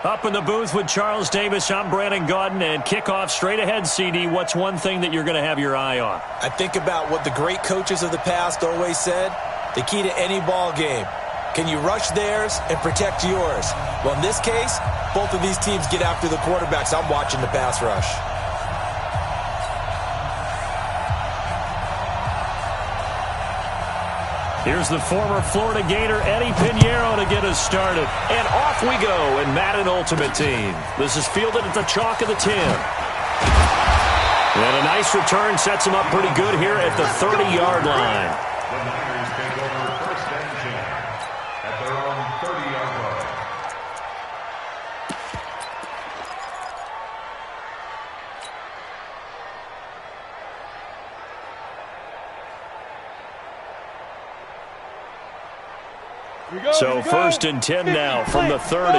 Up in the booth with Charles Davis, I'm Brandon Gaudin, and kickoff straight ahead, CD. What's one thing that you're going to have your eye on? I think about what the great coaches of the past always said. The key to any ball game. Can you rush theirs and protect yours? Well, in this case, both of these teams get after the quarterbacks. I'm watching the pass rush. Here's the former Florida Gator, Eddie Pinheiro, to get us started. And off we go in Madden Ultimate Team. This is fielded at the chalk of the 10. And a nice return sets him up pretty good here at the 30-yard line. The Niners take over first and 10 at their own 30-yard line. So first and 10 now from the 30.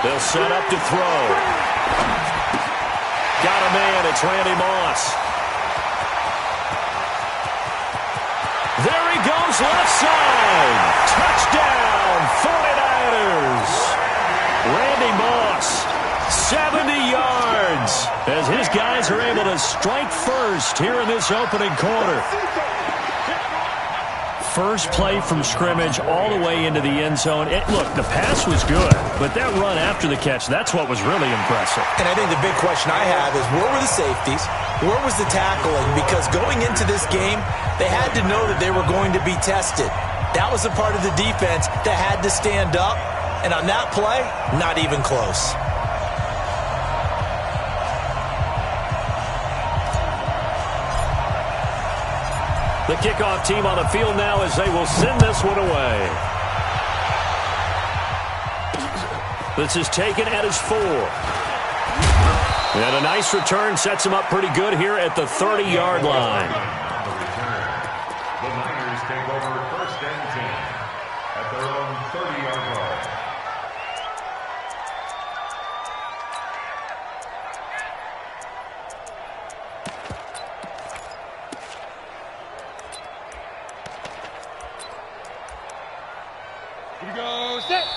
They'll set up to throw. Got a man. It's Randy Moss. There he goes, left side. Touchdown, 49ers. Randy Moss. 70 yards as his guys are able to strike first here in this opening quarter. First play from scrimmage all the way into the end zone. Look, the pass was good, but that run after the catch, that's what was really impressive. And I think the big question I have is, where were the safeties? Where was the tackling? Because going into this game, they had to know that they were going to be tested. That was a part of the defense that had to stand up. And on that play, not even close. The kickoff team on the field now as they will send this one away. This is taken at his 4. And a nice return sets him up pretty good here at the 30-yard line. The Niners take over first and 10 at their own 30-yard line.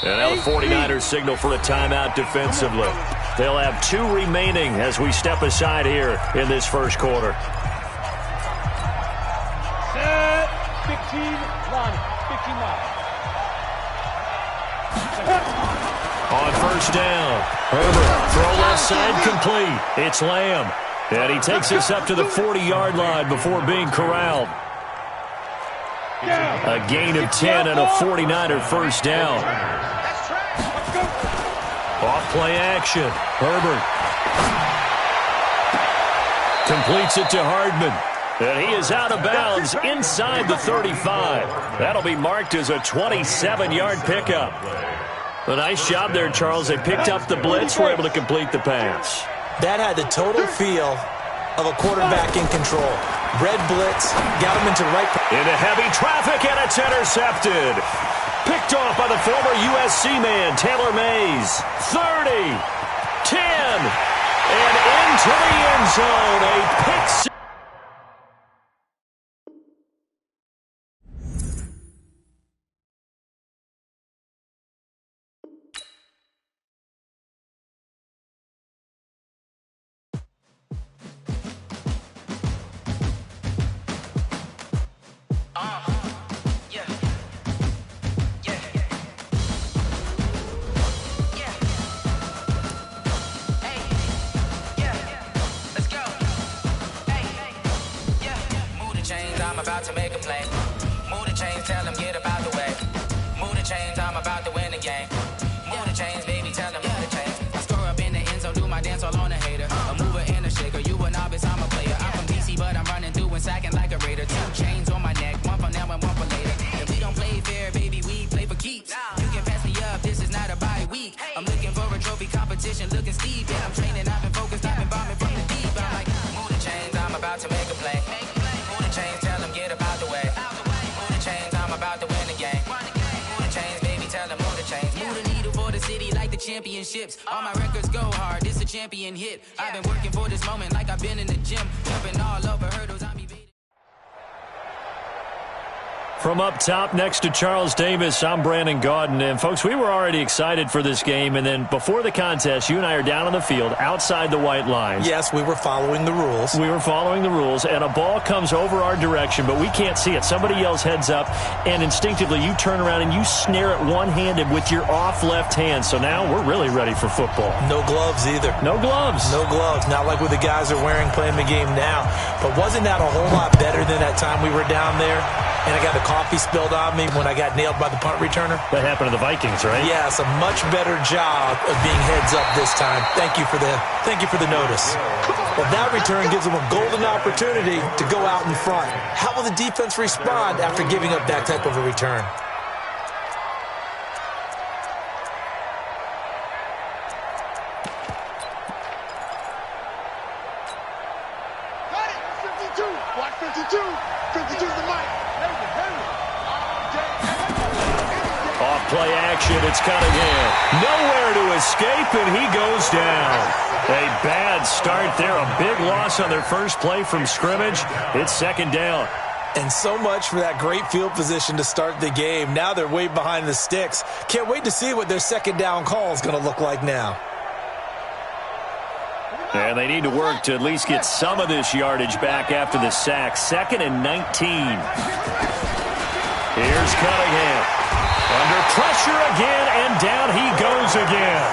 And now the 49ers signal for a timeout defensively. They'll have 2 remaining as we step aside here in this first quarter. Set. 15 line. 15 line. On first down, Herbert, throw left side complete. It's Lamb. And he takes us up to the 40-yard line before being corralled. A gain of 10 and a 49er first down. Off play action. Herbert completes it to Hardman. And he is out of bounds inside the 35. That'll be marked as a 27-yard pickup. A nice job there, Charles. They picked up the blitz, were able to complete the pass. That had the total feel of a quarterback in control. Red blitz, got him into right. Into heavy traffic, and it's intercepted. Picked off by the former USC man, Taylor Mays. 30, 10, and into the end zone. A pick six. About to make a play. Move the chains, tell them get about the way. Move the chains, I'm about to win the game. Move the chains, baby, tell them move the chains. I score up in the end zone, do my dance all on a hater. A mover and a shaker, you a novice, I'm a player. I'm from DC, but I'm running through and sacking like a raider. 2 chains on my neck, one for now and one for later. If we don't play fair, baby, we play for keeps. You can pass me up, this is not a bye week. I'm looking for a trophy competition, looking steep. Yeah, I'm training, I've been focused, I've been bombing from the deep. I'm like, move the chains, I'm about to make a play. Move the chains, tell them get about the way. Move the chains, I'm about to win the game. Move the chains, baby, tell them move the chains. Move the needle for the city like the championships. All my records go hard, this a champion hit. I've been working for this moment like I've been in the gym. Jumping all over hurdles, I'm evading. From up top next to Charles Davis, I'm Brandon Gaudin. And, folks, we were already excited for this game. And then before the contest, you and I are down on the field outside the white lines. Yes, we were following the rules. We were following the rules, and a ball comes over our direction, but we can't see it. Somebody yells heads up, and instinctively you turn around and you snare it one-handed with your off left hand. So now we're really ready for football. No gloves either. No gloves. No gloves. Not like what the guys are wearing playing the game now. But wasn't that a whole lot better than that time we were down there? And I got the coffee spilled on me when I got nailed by the punt returner. That happened to the Vikings, right? Yes, a much better job of being heads up this time. Thank you for the notice. Well, that return gives them a golden opportunity to go out in front. How will the defense respond after giving up that type of a return? Got it. 52. Watch 52. 52 is the mic. Off play action, it's Cunningham. Nowhere to escape, and he goes down. A bad start there, a big loss on their first play from scrimmage. It's second down. And so much for that great field position to start the game. Now they're way behind the sticks. Can't wait to see what their second down call is going to look like now. And they need to work to at least get some of this yardage back after the sack. 2nd and 19. Here's Cunningham. Under pressure again, and down he goes again.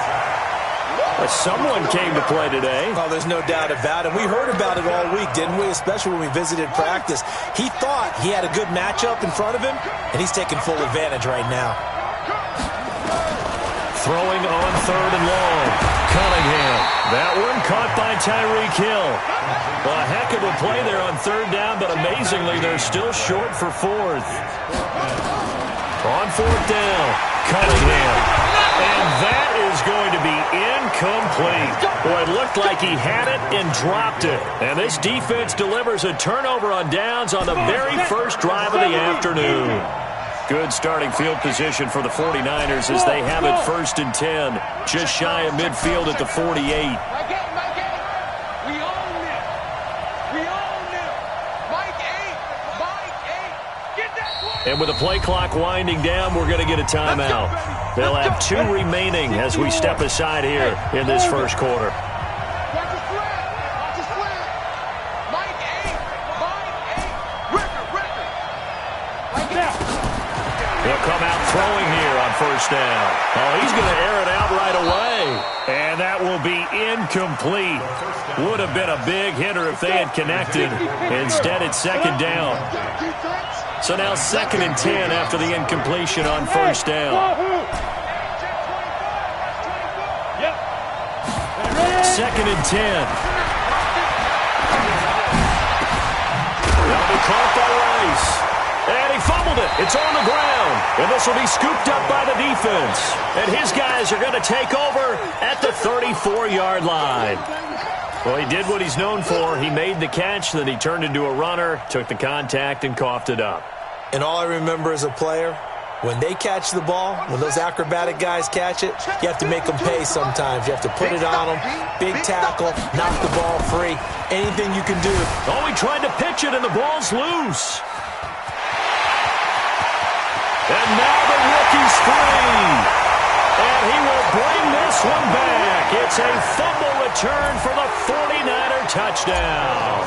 Well, someone came to play today. Oh, there's no doubt about it. We heard about it all week, didn't we? Especially when we visited practice. He thought he had a good matchup in front of him, and he's taking full advantage right now. Throwing on 3rd and long. Cunningham. That one caught by Tyreek Hill. A heck of a play there on 3rd down, but amazingly, they're still short for 4th. On 4th down, Cunningham. And that is going to be incomplete. Boy, it looked like he had it and dropped it. And this defense delivers a turnover on downs on the very first drive of the afternoon. Good starting field position for the 49ers as they have it 1st and 10. Just shy of midfield at the 48. And with the play clock winding down, we're going to get a timeout. They'll have 2 remaining as we step aside here in this first quarter. He'll come out throwing here on 1st down. Oh, he's going to air it out right away. And that will be incomplete. Would have been a big hitter if they had connected. Instead, it's 2nd down. So now 2nd and 10 after the incompletion on 1st down. 2nd and 10. That'll be caught by Rice. And he fumbled it. It's on the ground. And this will be scooped up by the defense. And his guys are going to take over at the 34-yard line. Well, he did what he's known for. He made the catch, then he turned into a runner, took the contact, and coughed it up. And all I remember as a player, when they catch the ball, when those acrobatic guys catch it, you have to make them pay sometimes. You have to put it on them, big tackle, knock the ball free, anything you can do. Oh, he tried to pitch it, and the ball's loose. And now the rookie's free. And he will bring this one back. It's a fumble return for the 49er touchdown.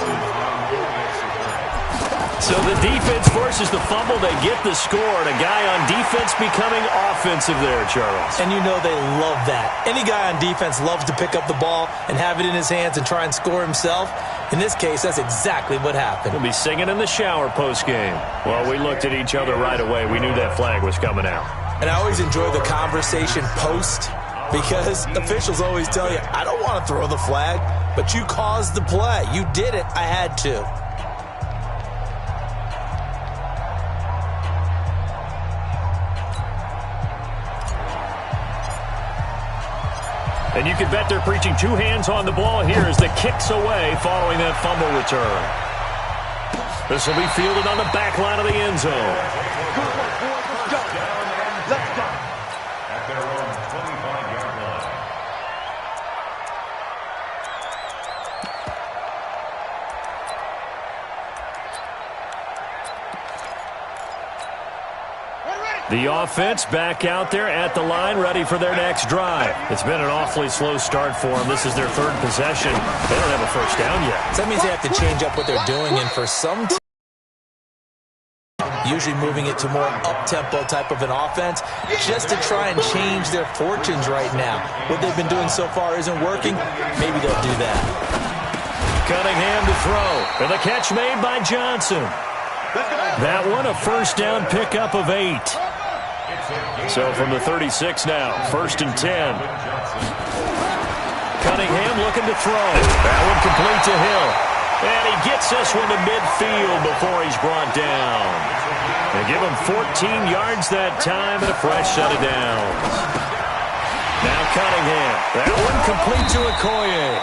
So the defense forces the fumble. They get the score. And a guy on defense becoming offensive there, Charles. And you know they love that. Any guy on defense loves to pick up the ball and have it in his hands and try and score himself. In this case, that's exactly what happened. We'll be singing in the shower post-game. Well, we looked at each other right away. We knew that flag was coming out. And I always enjoy the conversation post because officials always tell you, I don't want to throw the flag, but you caused the play. You did it. I had to. And you can bet they're preaching 2 hands on the ball here as the kick's away following that fumble return. This will be fielded on the back line of the end zone. At their own 25-yard line. The offense back out there at the line, ready for their next drive. It's been an awfully slow start for them. This is their third possession. They don't have a first down yet. So that means they have to change up what they're doing, and for some teams, usually moving it to more up-tempo type of an offense just to try and change their fortunes right now. What they've been doing so far isn't working. Maybe they'll do that. Cunningham to throw. And the catch made by Johnson. That one, a first down pickup of 8. So from the 36 now, 1st and 10. Cunningham looking to throw. That one complete to Hill. And he gets this one to midfield before he's brought down. They give him 14 yards that time and a fresh set of downs. Now Cunningham. That one complete to Okoye.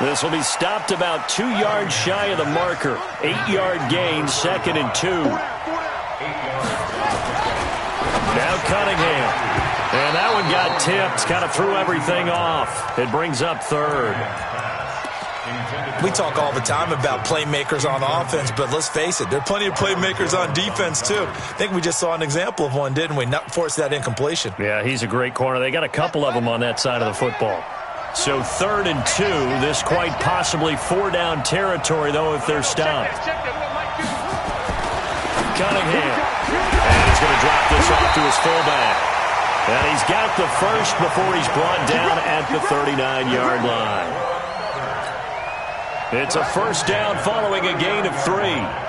This will be stopped about 2 yards shy of the marker. 8-yard gain, 2nd and 2. Now Cunningham. And that one got tipped. Kind of threw everything off. It brings up 3rd. We talk all the time about playmakers on offense, but let's face it, there are plenty of playmakers on defense, too. I think we just saw an example of one, didn't we? Not force that incompletion. Yeah, he's a great corner. They got a couple of them on that side of the football. So 3rd and 2. This quite possibly 4-down territory, though, if they're stopped. Cunningham. And he's going to drop this off to his fullback. And he's got the first before he's brought down at the 39-yard line. It's a first down following a gain of 3.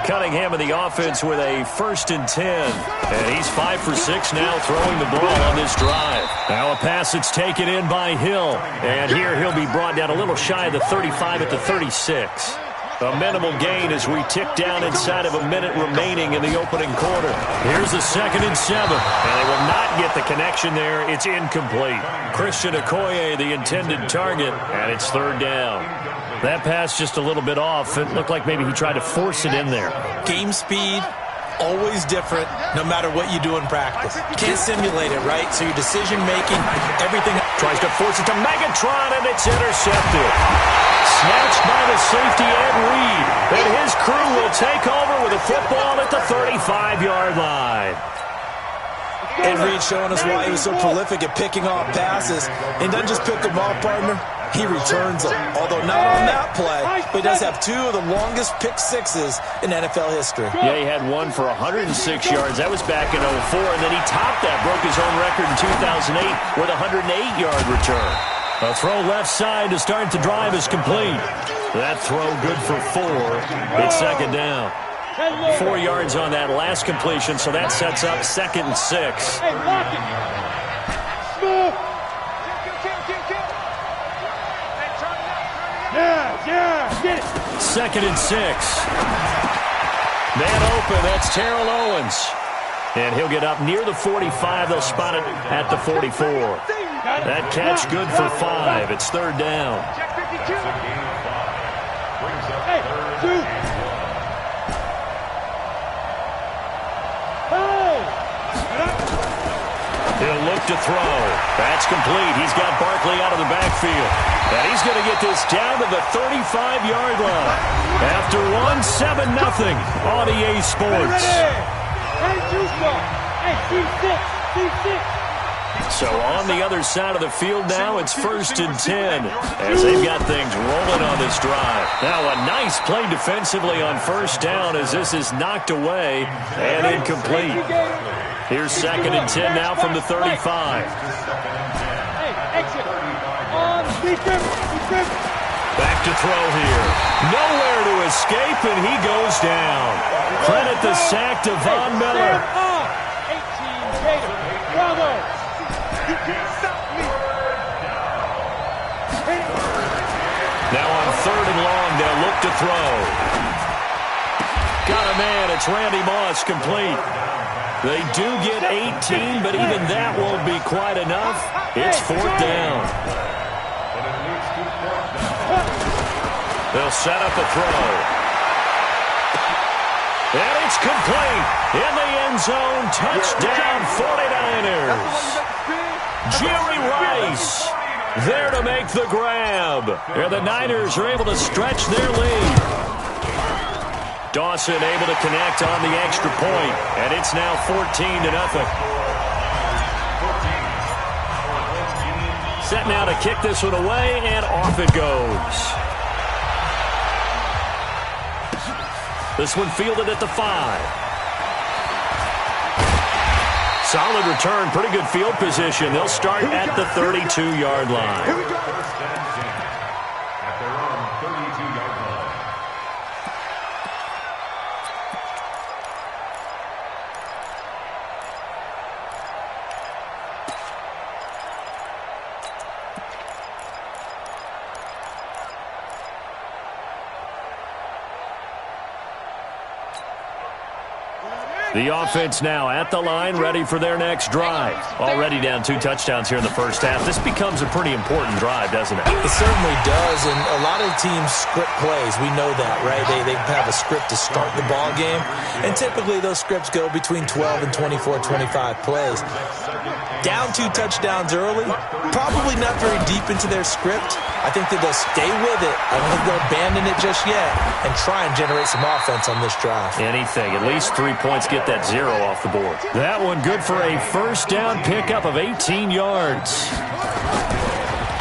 Cunningham in the offense with a 1st and 10. And he's 5 for 6 now throwing the ball on this drive. Now a pass that's taken in by Hill. And here he'll be brought down a little shy of the 35 at the 36. A minimal gain as we tick down inside of a minute remaining in the opening quarter. Here's the 2nd and 7. And they will not get the connection there. It's incomplete. Christian Okoye, the intended target, and it's 3rd down. That pass just a little bit off. It looked like maybe he tried to force it in there. Game speed, always different, no matter what you do in practice. You can't simulate it, right? So your decision-making, everything. Tries to force it to Megatron, and it's intercepted. Snatched by the safety Ed Reed. And his crew will take over with a football at the 35-yard line. Ed Reed showing us why he was so prolific at picking off passes. And doesn't just pick them off, partner. He returns them, although not on that play, but he does have 2 of the longest pick sixes in NFL history. Yeah, he had one for 106 yards. That was back in 2004, and then he topped that, broke his own record in 2008 with a 108-yard return. A throw left side to start the drive is complete. That throw good for 4. It's 2nd down. 4 yards on that last completion, so that sets up 2nd and 6. Hey, lock it. Smooth. Yeah, get it. 2nd and 6. Man open, that's Terrell Owens. And he'll get up near the 45. They'll spot it at the 44. That catch good for 5. It's 3rd down. Hey, 2. He'll look to throw. That's complete. He's got Barkley out of the backfield. And he's going to get this down to the 35-yard line. After 7-0 on EA Sports. So on the other side of the field now, it's 1st and 10 as they've got things rolling on this drive. Now a nice play defensively on 1st down as this is knocked away and incomplete. Here's 2nd and 10 now from the 35. Back to throw here. Nowhere to escape, and he goes down. Credit the sack to Von Miller. 18 Gator. Bravo. You can't stop me. Now on 3rd and long, they'll look to throw. Got a man. It's Randy Moss, complete. They do get 18, but even that won't be quite enough. It's 4th down. They'll set up a throw. And it's complete. In the end zone, touchdown 49ers. Jerry Rice there to make the grab. And the Niners are able to stretch their lead. Dawson able to connect on the extra point, and it's now 14-0. Set now to kick this one away, and off it goes. This one fielded at the 5. Solid return, pretty good field position. They'll start at the 32-yard line. First and 10 at their own 32-yard line. The offense now at the line, ready for their next drive. Already down 2 touchdowns here in the first half. This becomes a pretty important drive, doesn't it? It certainly does, and a lot of teams script plays. We know that, right? They have a script to start the ball game, and typically those scripts go between 12 and 24, 25 plays. Down 2 touchdowns early, probably not very deep into their script. I think that they'll stay with it. I don't think they'll abandon it just yet and try and generate some offense on this drive. Anything. At least 3 points, get that 0 off the board. That one good for a first down pickup of 18 yards.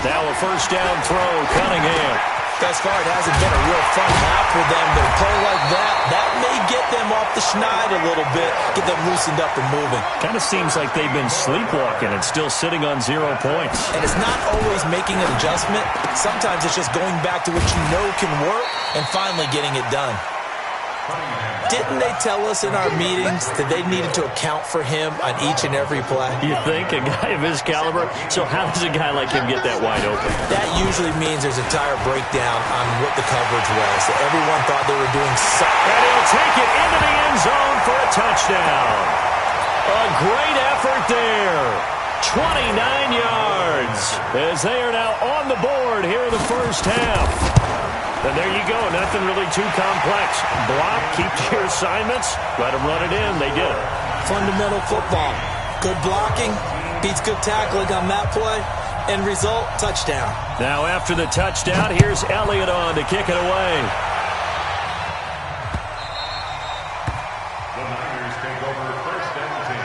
Now a first down throw, Cunningham. Thus far, it hasn't been a real fun half for them, but a play like that may get them off the schneid a little bit, get them loosened up and moving. Kind of seems like they've been sleepwalking and still sitting on 0 points. And it's not always making an adjustment. Sometimes it's just going back to what you know can work and finally getting it done. Didn't they tell us in our meetings that they needed to account for him on each and every play? You think? A guy of his caliber? So how does a guy like him get that wide open? That usually means there's a tire breakdown on what the coverage was. That everyone thought they were doing something. And he'll take it into the end zone for a touchdown. A great effort there. 29 yards as they are now on the board here in the first half. And there you go. Nothing really too complex. Block, keep to your assignments, let them run it in. They did it. Fundamental football. Good blocking beats good tackling on that play. End result, touchdown. Now after the touchdown, here's Elliott on to kick it away. The Niners take over first and 10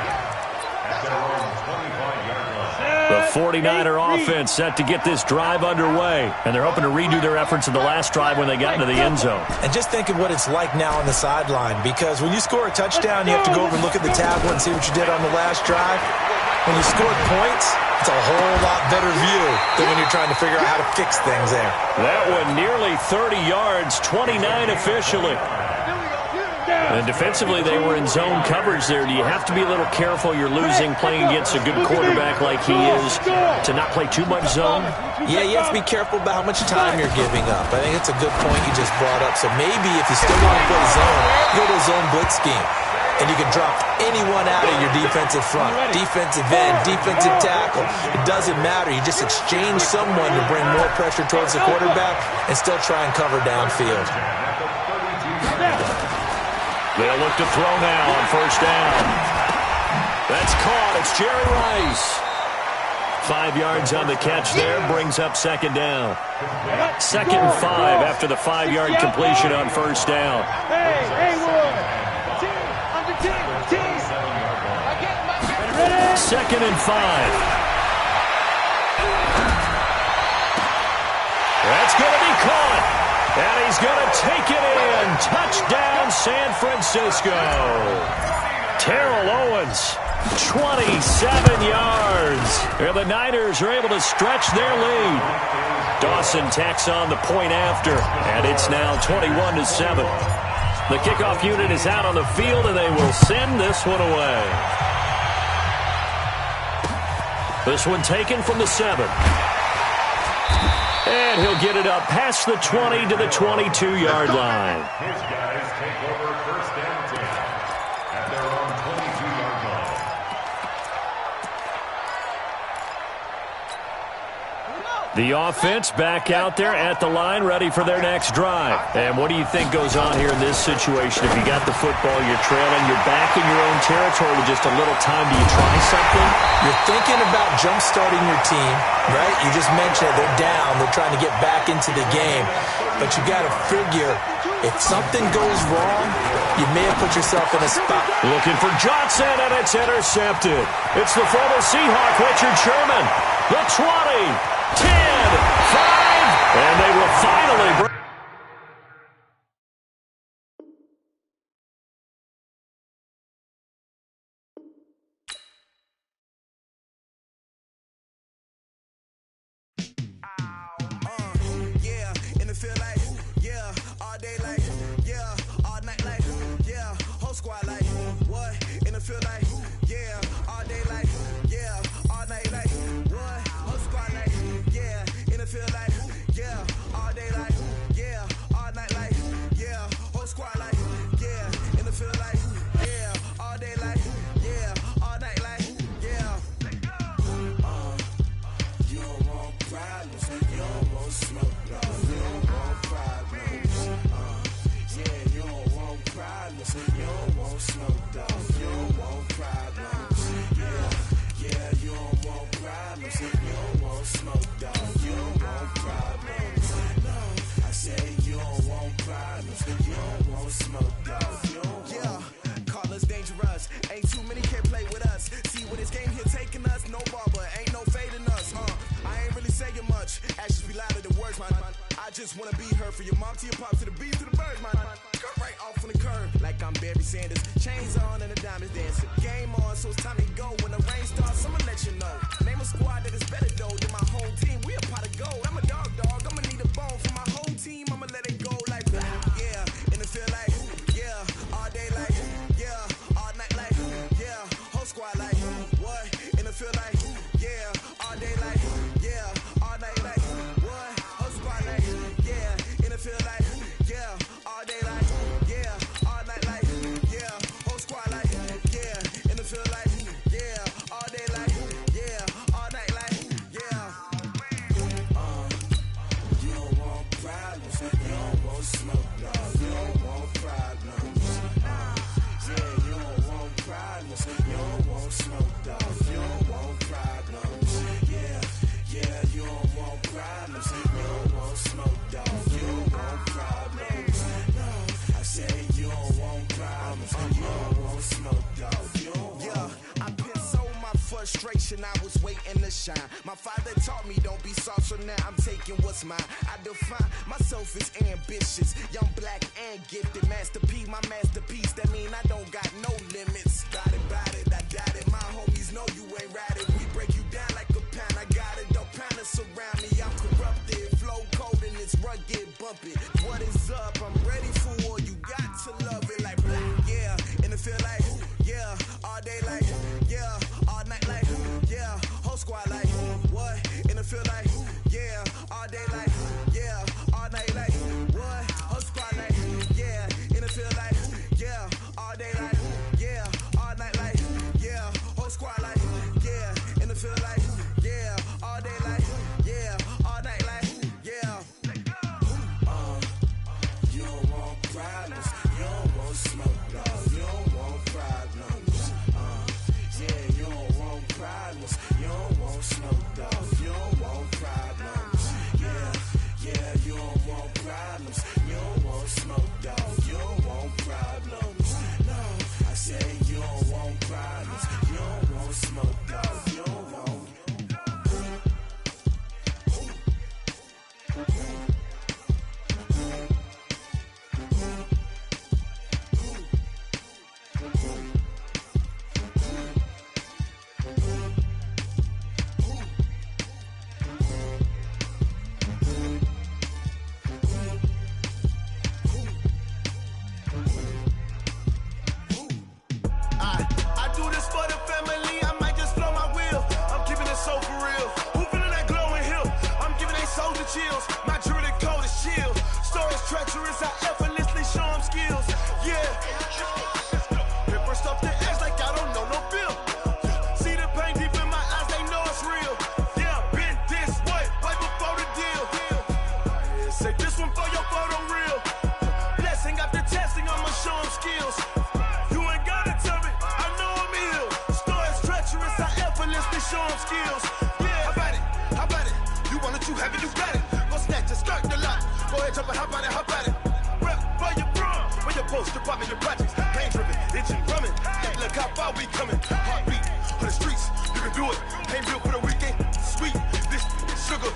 at their own 25-yard line. The 49er offense set to get this drive underway, and they're hoping to redo their efforts in the last drive when they got into the end zone. And just think of what it's like now on the sideline, because when you score a touchdown, you have to go over and look at the tablet and see what you did on the last drive. When you scored points, it's a whole lot better view than when you're trying to figure out how to fix things there. That one nearly 30 yards, 29 officially. And defensively, they were in zone coverage there. Do you have to be a little careful? You're losing playing against a good quarterback like he is to not play too much zone? Yeah, you have to be careful about how much time you're giving up. I think it's a good point you just brought up. So maybe if you still want to play zone, go to a zone blitz scheme. And you can drop anyone out of your defensive front, defensive end, defensive tackle. It doesn't matter. You just exchange someone to bring more pressure towards the quarterback and still try and cover downfield. They'll look to throw now on first down. That's caught. It's Jerry Rice. 5 yards on the catch there. Brings up second down. 2nd and 5 after the 5-yard completion on first down. Second and 5. That's going to be caught. And he's going to take it in. Touchdown, San Francisco. Terrell Owens, 27 yards. And the Niners are able to stretch their lead. Dawson tacks on the point after, and it's now 21-7. The kickoff unit is out on the field, and they will send this one away. This one taken from the 7. And he'll get it up past the 20 to the 22-yard line. His guys take over first and 10 at their own 22-yard line. The offense back out there at the line, ready for their next drive. And what do you think goes on here in this situation? If you got the football, you're trailing, you're back in your own territory with just a little time. Do you try something? You're thinking about jump-starting your team, right? You just mentioned it. They're down. They're trying to get back into the game. But you got to figure, if something goes wrong, you may have put yourself in a spot. Looking for Johnson, and it's intercepted. It's the former Seahawk, Richard Sherman. The 20. 10, 5, and they will finally break. Yeah, in the field like, yeah, all day like, yeah, all night like, yeah, whole squad like, what? In the field like, yeah, all day like, yeah, all night like, what? Whole squad like, yeah, in the field like, yeah, all day like, yeah, all night like, yeah, whole squad like, yeah, in the field like, yeah, all day like, yeah, all night like, yeah. You don't want problems, you don't want smoke, dog. You don't want problems. Yeah, you don't want problems, you don't want smoke, dog. You don't want problems. Yeah, you don't want problems, you don't want smoke, dog. You don't want problems. No, I say you don't want problems, you don't want smoke, dog. You don't want. Call us dangerous. Ain't too many can play with us. See where this game here taking us. No barber, ain't no fading us. I ain't really saying much. Actions be louder than words, man. I just wanna be heard from your mom to your pop to the beat to the birds, man. Cut right off on the curb like I'm Barry Sanders. Chains on and the diamonds dancing. Game on, so it's time to go. When the rain starts, I'ma let you know. Name a squad that is better though than my home team. We a pot of gold. I'm a dog. I'ma need a bone for my whole team. I'ma let it go like, yeah, in the field like, yeah, all day like, yeah, all night like, yeah, whole squad like, what? In the field like, yeah, all day like, yeah, all night like, what? Whole squad like, yeah, in the field like, yeah, all day like, yeah, all night like, yeah, whole squad like, yeah, in the field like, yeah, all day like, yeah, all night like, yeah. You don't want problems, you don't want smoke, dog. You don't want problems. Yeah, you don't want problems, you don't want smoke, dog. You don't want problems. Yeah, you don't want problems, you don't want smoke, dog. You don't want problems. No, I say you don't want problems, you don't want smoke, dog. You don't want. Yeah, I pissed so my frustration, I was waiting to shine. My father taught me don't be soft, so now I'm taking what's mine. I define myself as ambitious, young, black, and gifted. Master P, my masterpiece. That mean I don't got no limits. Got it, I doubt it. My homies know you ain't ratted. We break you down like a pound. I got it, don't pound us around me. I'm corrupted, flow cold and it's rugged, bumpy. What is up? I'm ready for war. You got to love it like black. Yeah, in the field like, yeah, all day like, yeah, all night like, yeah, whole squad like, what? In the field like, yeah, all day like, yeah, all night like, what? Whole squad like, yeah, in the field like, yeah, all day like, yeah, all night like, yeah, whole squad like, yeah, in the field like, yeah, all day like, yeah, all night like, yeah. You don't want problems, you don't want smoke, dog. You don't want problems. Yeah, you don't want problems, you don't want smoke, dog. You don't want problems. Yeah, you don't want problems, you don't want smoke, dog. You don't want problems. No, I say you don't want problems, you don't want smoke, dog. You don't want. I do this for the family, I might just blow my wheel. I'm keeping it so for real. Who feeling that glowing hill? I'm giving they soldier chills. My jewelry cold is chill. Stories treacherous, I effortlessly show them skills. Yeah. Paper stuff that acts like I don't know no bill. See the pain deep in my eyes, they know it's real. Yeah, been this way, right before the deal. Say this one for your photo reel. Blessing after testing, I'ma show them skills. You ain't gotta tell me, I know I'm ill. Stories treacherous, I effortlessly show them skills. Yeah, how about it? You want it, you have it, you got it. Go snatch it, start the lot. Go ahead, jump it, how about it? Rep for your bro, for your post, your your projects. Pain driven, engine drumming. Look how far we coming. Heartbeat for the streets, you can do it. Ain't real for the weekend, sweet. This sugar,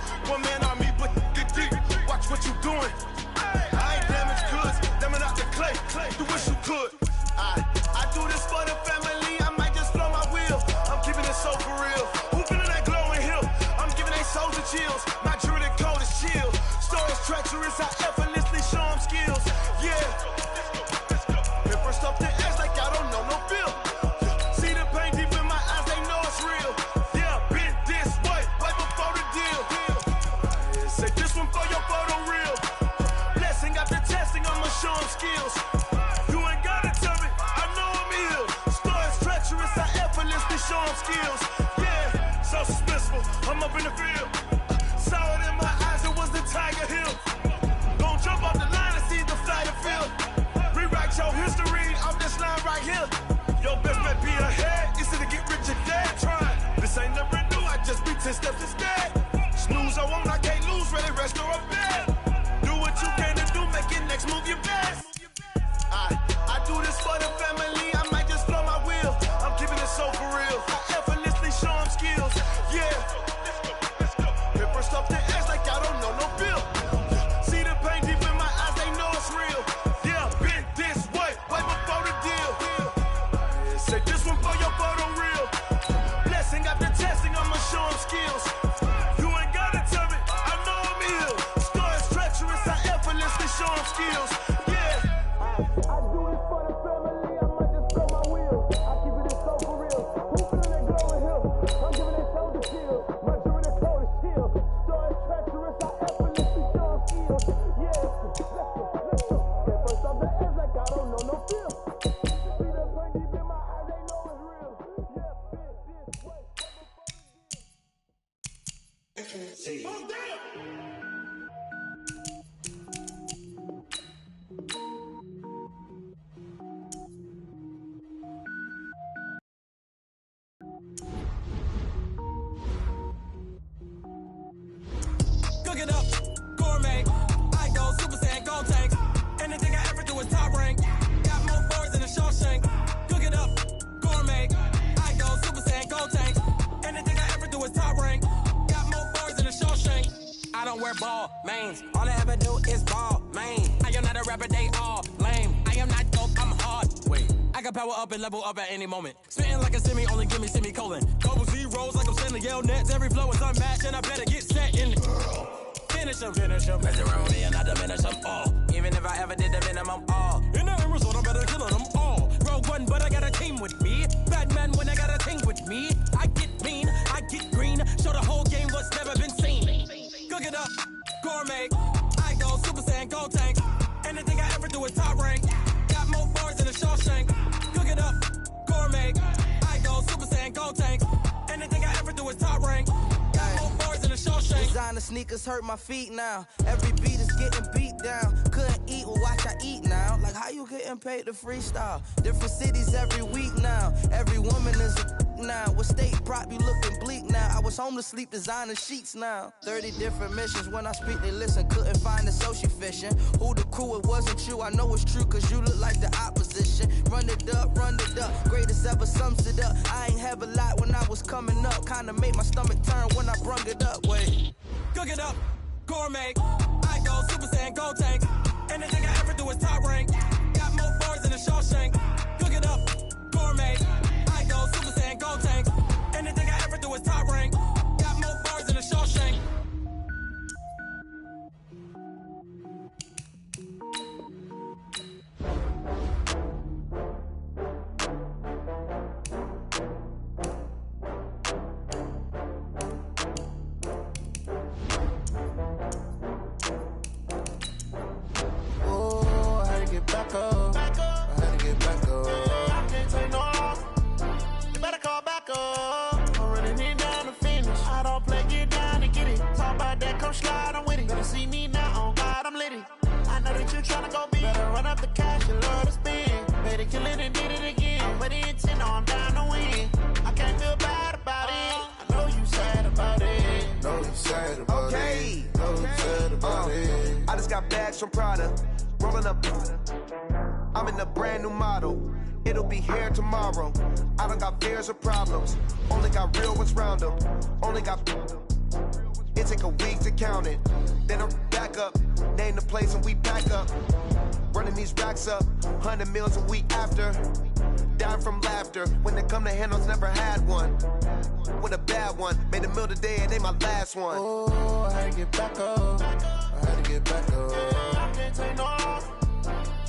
10 steps instead. Snooze, I won't, I can't lose, ready, rest or a bed. Do what you can to do, make your next move your best. I do this for the family, I might just blow my wheel. I'm keeping it so for real. I effortlessly show them skills. Yeah. Hip first off the edge like I don't know no bill. See the pain deep in my eyes, they know it's real. Yeah, been this way before the deal. Say this one for your photo real. Blessing after testing, I'ma show them skills. You ain't gotta tell me, I know I'm ill. Star is treacherous, I effortlessly show them skills. I do this for the family, I might just blow my wheel. I keep it so for real. Who feelin' that glowing hill? I'm giving it shoulder shield. My jewelry the coldest shield. Star is treacherous, I effortlessly show them skills. Yeah, let's go. Get first off the edge like I don't know no feel. See the pain deep in my eyes, they know it's real. Yeah, been this way. Oh, damn! Cook it up, gourmet. I go Super Saiyan, gold tank. Anything I ever do is top rank. Got more boards than a Shawshank. Cook it up, gourmet. I go Super Saiyan, gold tank. Anything I ever do is top rank. Got more boards than a Shawshank. I don't wear ball mains. All I ever do is ball main. I am not a rapper, they all lame. I am not dope, I'm hard. Wait, I can power up and level up at any moment. Spitting like a semi, only give me semicolon. Double zeros like I'm sending yell nets. Every flow is unmatched and I better get set in. Finish them. Mess around with me and I diminish them all. Even if I ever did the minimum all. In the end result, I'm better killing them all. Rogue one, but I got a team with me. Batman when I got a team with me. I get mean, I get green. Show the whole game what's never been seen. Cook it up, gourmet. I go Super Saiyan, gold tank. Anything I ever do is top rank. Got more boards than a Shawshank. Cook it up, gourmet. I go Super Saiyan, gold tank. Anything I ever do is top rank. Got more boards than a Shawshank. Designer sneakers hurt my feet now. Every beat is getting beat down. Couldn't eat, well watch I eat now. Like how you getting paid to freestyle? Different cities every week now. Every woman is a now. What state prop you looking bleak now? I was home to sleep designer sheets now. 30 different missions. When I speak they listen. Couldn't find the social fishing. Who the crew, it wasn't you. I know it's true cause you look like the opposition. Run it up. Greatest ever sums it up. I ain't have a lot when I was coming up. Kinda made my stomach turn when I brung it up. Wait. Cook it up, gourmet. I go Super Saiyan, gold tank. Anything I ever do is top rank. Got more boards than a Shawshank. Cook it up, gourmet. I go Super Saiyan, gold tank. Anything I ever do is top rank. Got more boards than a Shawshank. Back up. I had to get back up. I can't take no loss. You better call back up. I'm running it down to finish. I don't play, get down and get it. Talk about that, come slide, I'm with it. Better see me now, on God, I'm litty. I know that you tryna go big. Better run up the cash, you love to spend. Better kill it and did it again. But the intent, no, I'm down to win. I can't feel bad about it. I know you sad about it. Know you sad about it. Know you sad about it. I just got bags from Prada. Rolling up, I'm in a brand new model. It'll be here tomorrow. I don't got fears or problems. Only got real ones round them. Only got. It take a week to count it. Then I'm back up. Name the place and we pack up. Running these racks up. 100 meals a week after. Dying from laughter. When it come to handles, never had one. With a bad one. Made a meal today and they my last one. Oh, I had to get back up. I had to get back up. I can't take no loss.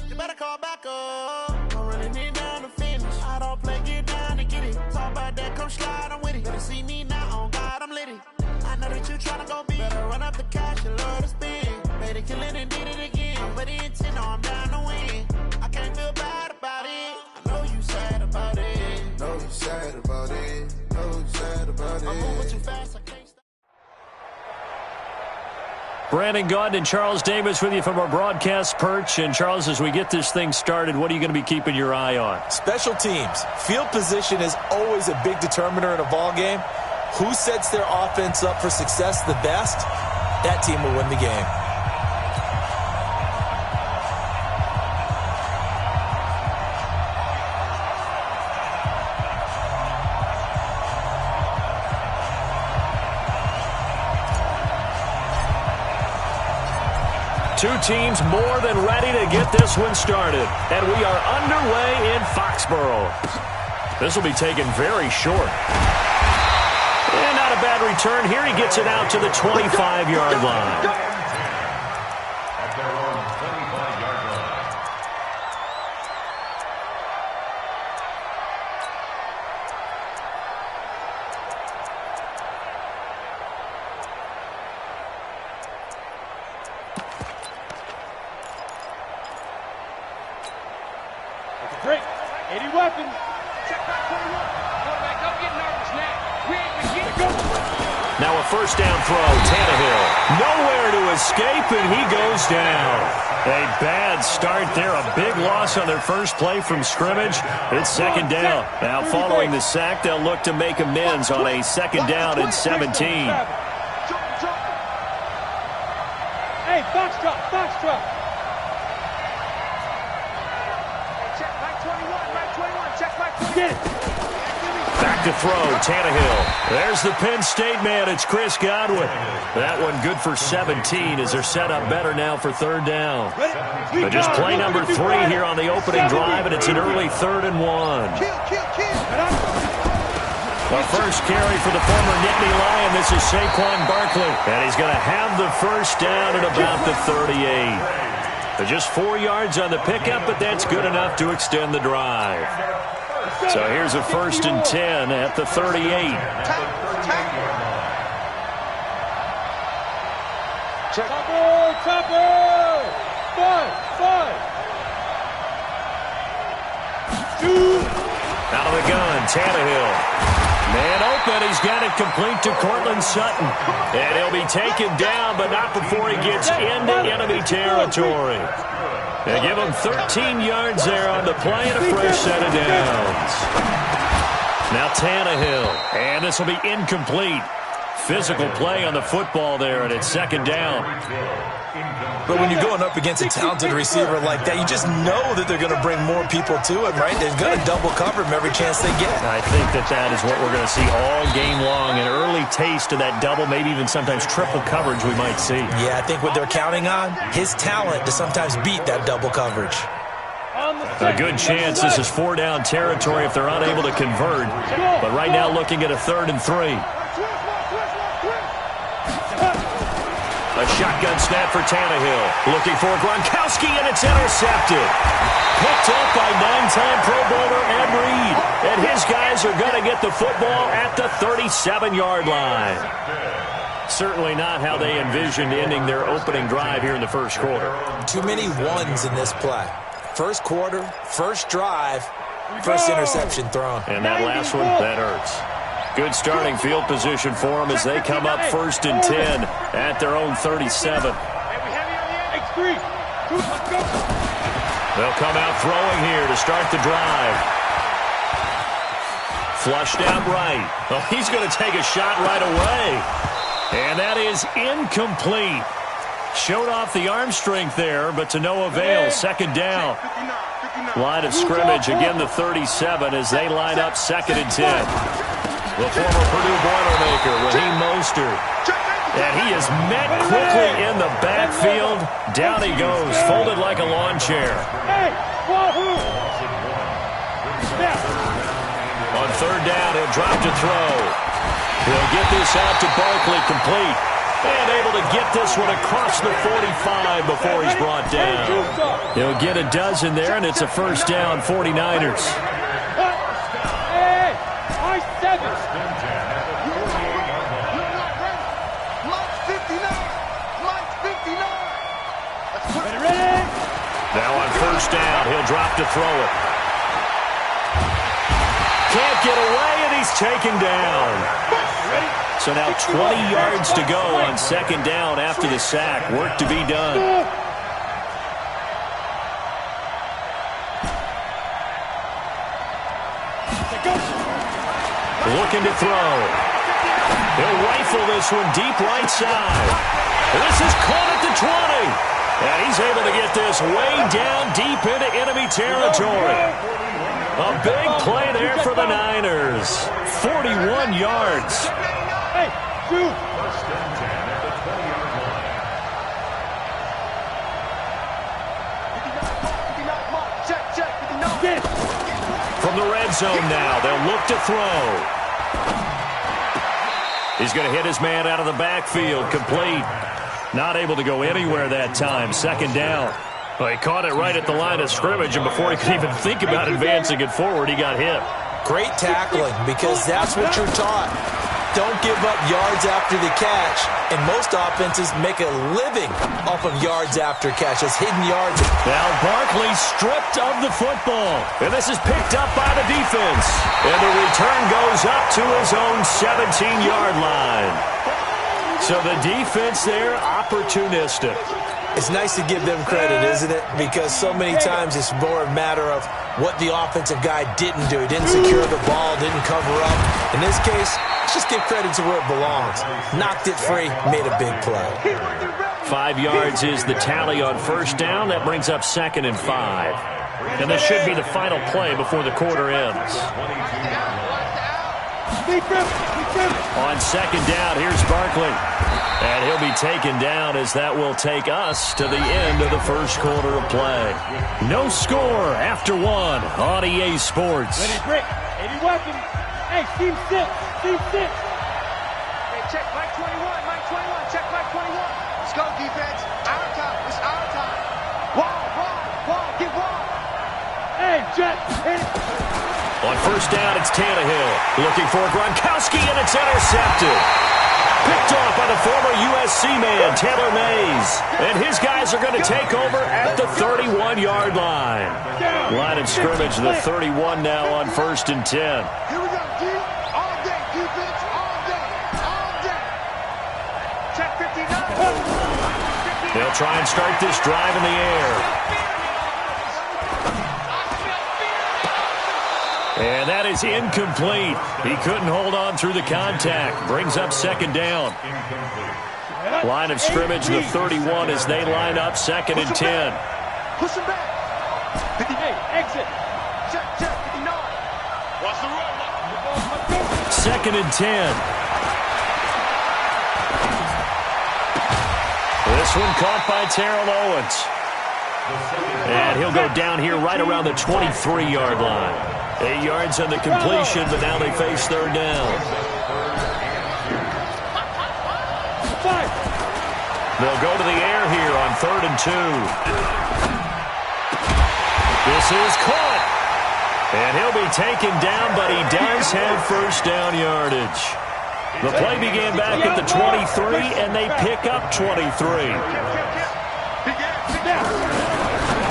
You better call back up. I'm running it down to finish. I don't play, get down and get it. Talk about that, come slide, I'm with it. Better see me now, on God, I'm litty. I know that you tryna go big. Better run up the cash, you love to spend. Made it, kill it and did it again. But the intent, no, I'm down to win. I can't feel bad about it. I know you sad about it. Know you sad about it. Know you sad about it. I'm moving too fast, I can't stop. Brandon Gaudin and Charles Davis with you from our broadcast perch. And, Charles, as we get this thing started, what are you going to be keeping your eye on? Special teams. Field position is always a big determiner in a ball game. Who sets their offense up for success the best? That team will win the game. Two teams more than ready to get this one started. And we are underway in Foxborough. This will be taken very short. And not a bad return here. He gets it out to the 25-yard line. At their own 25-yard line. Great. 80 weapons. Check back 21. Quarterback, don't get nervous now. We ain't beginning. Go. Now a first down throw. Tannehill. Nowhere to escape, and he goes down. A bad start there. A big loss on their first play from scrimmage. It's second down. Now following the sack, they'll look to make amends on a second down and 17. Hey, box drop, box drop. Back to throw, Tannehill. There's the Penn State man. It's Chris Godwin. That one good for 17 as they're set up better now for third down. But just play number 3 here on the opening drive, and it's an early 3rd and 1. The first carry for the former Nittany Lion. This is Saquon Barkley. And he's going to have the first down at about the 38. Just 4 yards on the pickup, but that's good enough to extend the drive. So here's a 1st and 10 at the 38. Chopper! 5. Out of the gun, Tannehill. Man open, he's got it complete to Cortland Sutton. And he'll be taken down, but not before he gets into enemy territory. They give him 13 yards there on the play and a fresh set of downs. Now Tannehill, and this will be incomplete. Physical play on the football there, and it's second down. But when you're going up against a talented receiver like that, you just know that they're going to bring more people to him, right? They're going to double cover him every chance they get. I think that is what we're going to see all game long. An early taste of that double, maybe even sometimes triple coverage we might see. Yeah, I think what they're counting on, his talent to sometimes beat that double coverage. A good chance this is 4-down territory if they're unable to convert. But right now looking at a 3rd and 3. A shotgun snap for Tannehill. Looking for Gronkowski, and it's intercepted. Picked up by 9-time Pro Bowler Ed Reed. And his guys are going to get the football at the 37-yard line. Certainly not how they envisioned ending their opening drive here in the first quarter. Too many ones in this play. First quarter, first drive, first interception thrown. And that last one, that hurts. Good starting field position for them as they come up 1st and 10 at their own 37. They'll come out throwing here to start the drive. Flushed out right. Oh, he's going to take a shot right away. And that is incomplete. Showed off the arm strength there, but to no avail. Second down. Line of scrimmage, again the 37 as they line up 2nd and 10. The former Purdue Boilermaker, Raheem Mostert. And he is met quickly in the backfield. Down he goes, folded like a lawn chair. On 3rd down, he'll drop to throw. He'll get this out to Barkley, complete. And able to get this one across the 45 before he's brought down. He'll get a dozen there, and it's a first down, 49ers. Now on first down, he'll drop to throw it. Can't get away, and he's taken down. So now 20 yards to go on 2nd down after the sack. Work to be done. Looking to throw. He'll rifle this one deep right side. This is caught at the 20. And he's able to get this way down deep into enemy territory. A big play there for the Niners. 41 yards. Hey, shoot. First and 10 at the 20-yard line. From the red zone now, they'll look to throw. He's going to hit his man out of the backfield, complete. Not able to go anywhere that time. Second down. Well, he caught it right at the line of scrimmage, and before he could even think about advancing it forward, he got hit. Great tackling, because that's what you're taught. Don't give up yards after the catch. And most offenses make a living off of yards after catch. It's hidden yards. Now Barkley stripped of the football. And this is picked up by the defense. And the return goes up to his own 17-yard line. So the defense there, opportunistic. It's nice to give them credit, isn't it? Because so many times it's more a matter of what the offensive guy didn't do. He didn't secure the ball, didn't cover up. In this case, let's just give credit to where it belongs. Knocked it free, made a big play. 5 yards is the tally on first down. That brings up 2nd and 5. And this should be the final play before the quarter ends. On second down, here's Barkley. And he'll be taken down as that will take us to the end of the first quarter of play. No score after 1 on EA Sports. Ready, brick. 80 weapons. Hey, team 6. Team 6. Hey, check Mike 21. Mike 21. Check Mike 21. Let's go, defense. Our time. It's our time. Wall. Get wall. Hey, Jet. Hit it. On first down, it's Tannehill. Looking for Gronkowski, and it's intercepted. Picked off by the former USC man, Taylor Mays. And his guys are going to take over at the 31-yard line. Line of scrimmage, the 31 now on 1st and 10. Here we go, D. All day, defense. All day. All day. Check 59. They'll try and start this drive in the air. And that is incomplete. He couldn't hold on through the contact. Brings up 2nd down. Line of scrimmage, the 31 as they line up 2nd and 10. Push him back. 58, exit. Check 59. Watch the run. 2nd and 10. This one caught by Terrell Owens. And he'll go down here right around the 23-yard line. 8 yards on the completion, but now they face 3rd down. They'll go to the air here on 3rd and 2. This is caught. And he'll be taken down, but he does have first down yardage. The play began back at the 23, and they pick up 23.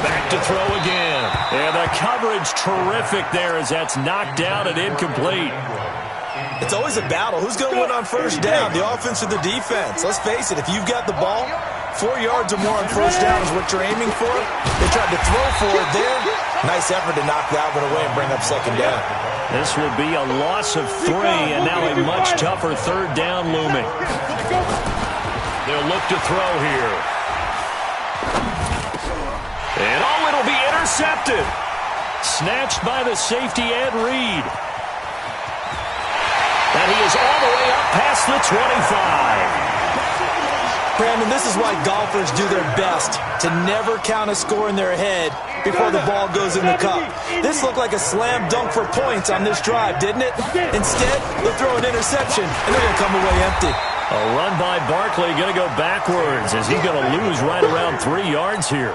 Back to throw again. And the coverage terrific there as that's knocked down and incomplete. It's always a battle. Who's going to win on first down, the offense or the defense? Let's face it, if you've got the ball, 4 yards or more on first down is what you're aiming for. They tried to throw for it there. Nice effort to knock that one away and bring up 2nd down. This will be a loss of 3, and now a much tougher 3rd down looming. They'll look to throw here. And it'll be intercepted. Snatched by the safety, Ed Reed. And he is all the way up past the 25. Brandon, this is why golfers do their best to never count a score in their head before the ball goes in the cup. This looked like a slam dunk for points on this drive, didn't it? Instead, they'll throw an interception, and they're going to come away empty. A run by Barkley, going to go backwards as he's going to lose right around 3 yards here.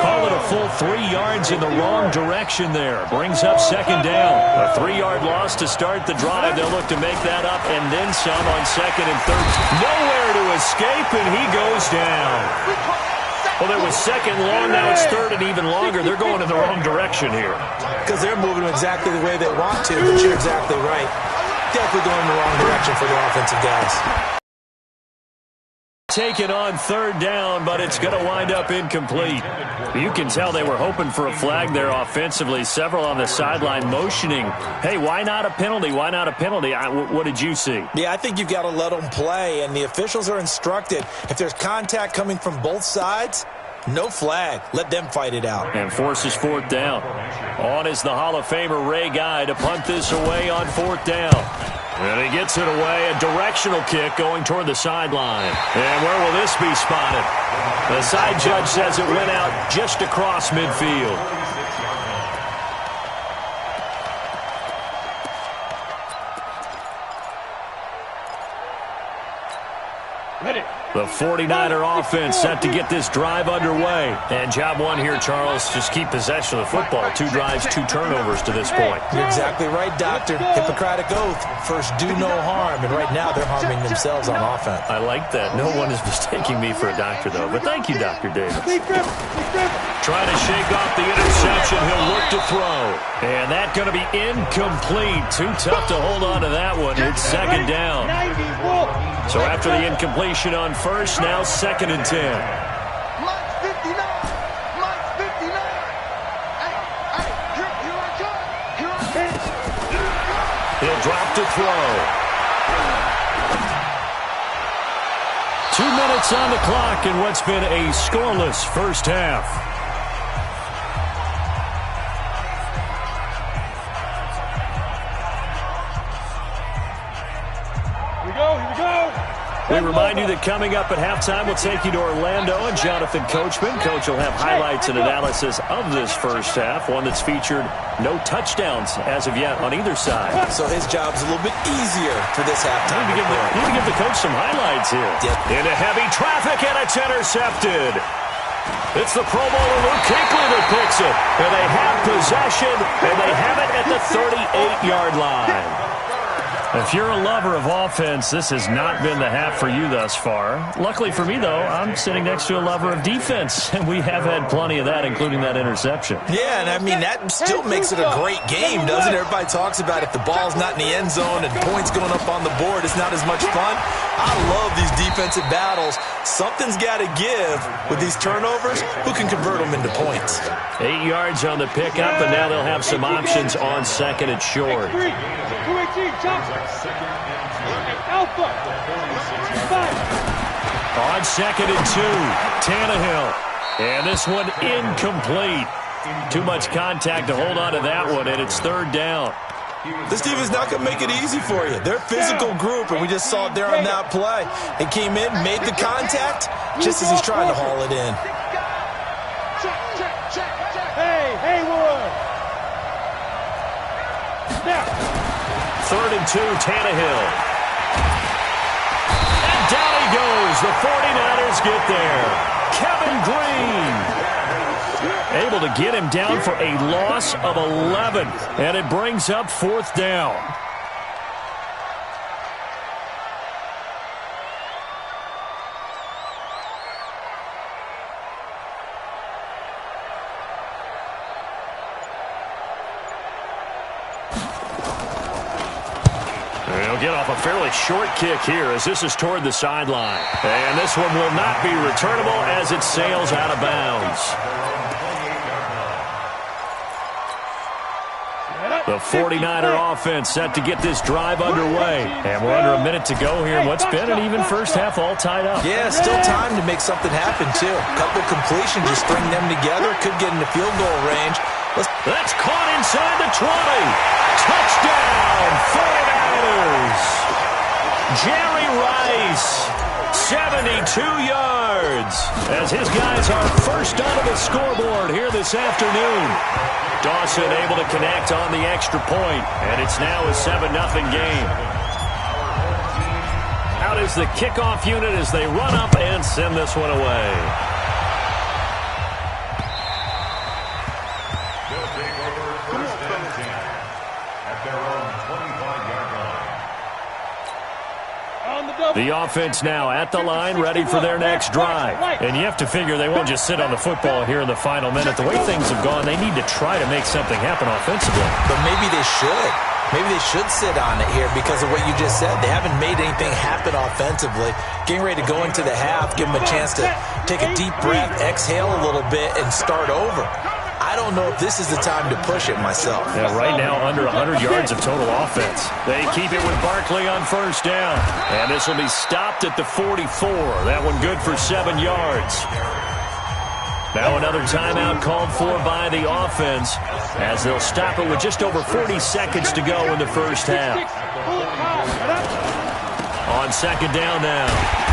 Call it a full 3 yards in the wrong direction there. Brings up 2nd down. A 3-yard loss to start the drive. They'll look to make that up and then some on 2nd and 3rd. Nowhere to escape, and he goes down. Well, there was 2nd long. Now it's 3rd and even longer. They're going in the wrong direction here. Because they're moving exactly the way they want to, but you're exactly right. Definitely going in the wrong direction for the offensive guys. Taken on third down, but it's going to wind up incomplete. You can tell they were hoping for a flag there offensively. Several on the sideline motioning, hey, why not a penalty? Why not a penalty? What did you see? Yeah, I think you've got to let them play, and the officials are instructed. If there's contact coming from both sides, no flag. Let them fight it out. And forces fourth down. On is the Hall of Famer Ray Guy to punt this away on fourth down. And he gets it away, a directional kick going toward the sideline. And where will this be spotted? The side judge says it went out just across midfield. Ready. The 49er offense set to get this drive underway. And job one here, Charles, just keep possession of the football. 2 drives, 2 turnovers to this point. You're exactly right, Doctor. Hippocratic oath. First, do no harm. And right now, they're harming themselves on offense. I like that. No one is mistaking me for a doctor, though. But thank you, Dr. Davis. Trying to shake off the interception. He'll look to throw. And that's going to be incomplete. Too tough to hold on to that one. It's second down. So after the incompletion on first, now 2nd and 10. Mike's 59. Mike's 59. Hey, here I come. Here I come. He'll drop to throw. 2 minutes on the clock in what's been a scoreless first half. We remind you that coming up at halftime, we'll take you to Orlando and Jonathan Coachman. Coach will have highlights and analysis of this first half, one that's featured no touchdowns as of yet on either side. So his job's a little bit easier for this halftime. Need to give the coach some highlights here. Yep. Into heavy traffic, and it's intercepted. It's the Pro Bowler Luke Kuechly that picks it. And they have possession, and they have it at the 38-yard line. If you're a lover of offense, this has not been the half for you thus far. Luckily for me, though, I'm sitting next to a lover of defense, and we have had plenty of that, including that interception. Yeah, and I mean, that still makes it a great game, doesn't it? Everybody talks about if the ball's not in the end zone and points going up on the board, it's not as much fun. I love these defensive battles. Something's got to give with these turnovers. Who can convert them into points? 8 yards on the pickup, and now they'll have some options on second and short. 218, Alpha. On second and 2, Tannehill. And this one incomplete. Too much contact to hold on to that one, and it's third down. This team is not going to make it easy for you. They're a physical group, and we just saw it there on that play. They came in, made the contact, just as he's trying to haul it in. Hey, Haywood. Snap. Third and 2, Tannehill. And down he goes. The 49ers get there. Kevin Green able to get him down for a loss of 11. And it brings up fourth down. He'll get off a fairly short kick here as this is toward the sideline. And this one will not be returnable as it sails out of bounds. The 49er offense set to get this drive underway. And we're under a minute to go here in what's been an even first half all tied up. Yeah, still time to make something happen, too. A couple completions, just string them together. Could get into field goal range. That's caught inside the 20. Touchdown, 49ers. Jerry Rice, 72 yards, as his guys are first onto the scoreboard here this afternoon. Dawson able to connect on the extra point, and it's now a 7-0 game. Out is the kickoff unit as they run up and send this one away. They'll take over first and 10 at their own 25-yard line. The offense now at the line, ready for their next drive. And you have to figure they won't just sit on the football here in the final minute. The way things have gone, they need to try to make something happen offensively. But maybe they should. Maybe they should sit on it here because of what you just said. They haven't made anything happen offensively. Getting ready to go into the half, give them a chance to take a deep breath, exhale a little bit, and start over. I don't know if this is the time to push it myself. Yeah, right now under 100 yards of total offense. They keep it with Barkley on first down. And this will be stopped at the 44. That one good for 7 yards. Now another timeout called for by the offense as they'll stop it with just over 40 seconds to go in the first half. On second down now,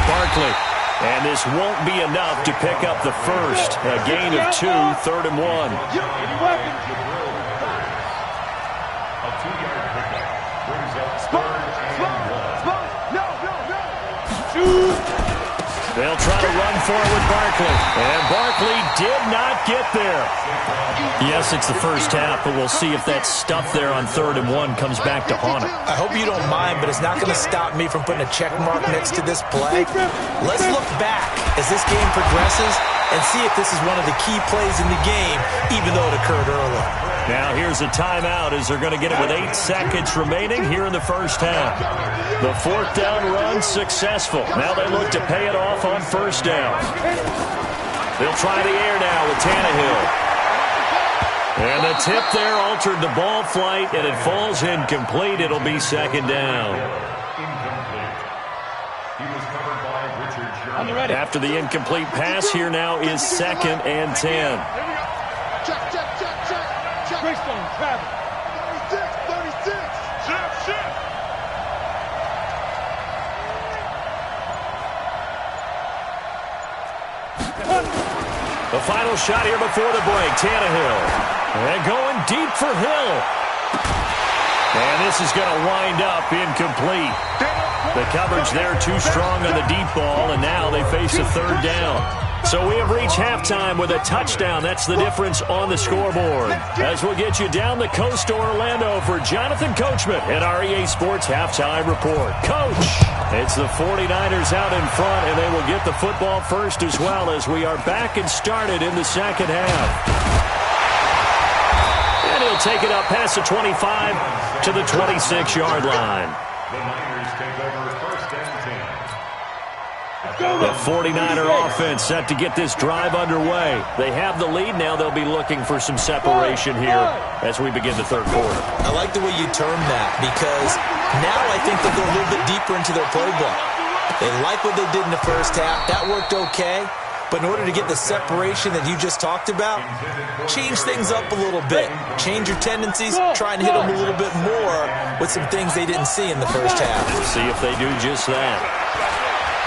Barkley. And this won't be enough to pick up the first. A gain of 2, 3rd and 1. A 2-yard pickup brings up 3rd and 1. They'll try to run for it with Barkley. And Barkley did not get there. Yes, it's the first half, but we'll see if that stuff there on 3rd and 1 comes back to haunt him. I hope you don't mind, but it's not going to stop me from putting a check mark next to this play. Let's look back as this game progresses and see if this is one of the key plays in the game, even though it occurred early. Now here's a timeout as they're going to get it with 8 seconds remaining here in the first half. The 4th down run successful. Now they look to pay it off on first down. They'll try the air now with Tannehill. And the tip there altered the ball flight, and it falls incomplete. It'll be 2nd down. Incomplete. He was covered by Richard Sherman. After the incomplete pass, here now is 2nd and 10. Check. Greystone, travel. 36. Shift. The final shot here before the break, Tannehill. And going deep for Hill. And this is going to wind up incomplete. The coverage there too strong on the deep ball, and now they face a 3rd down. So we have reached halftime with a touchdown. That's the difference on the scoreboard. As we'll get you down the coast to Orlando for Jonathan Coachman and our EA Sports Halftime Report. Coach, it's the 49ers out in front, and they will get the football first as well as we are back and started in the second half. And he'll take it up past the 25 to the 26-yard line. The Niners take over 1st and 10. The 49er offense set to get this drive underway. They have the lead. Now they'll be looking for some separation here as we begin the 3rd quarter. I like the way you term that because now I think they'll go a little bit deeper into their playbook. They like what they did in the first half. That worked okay. But in order to get the separation that you just talked about, change things up a little bit. Change your tendencies. Try and hit them a little bit more with some things they didn't see in the first half. See if they do just that.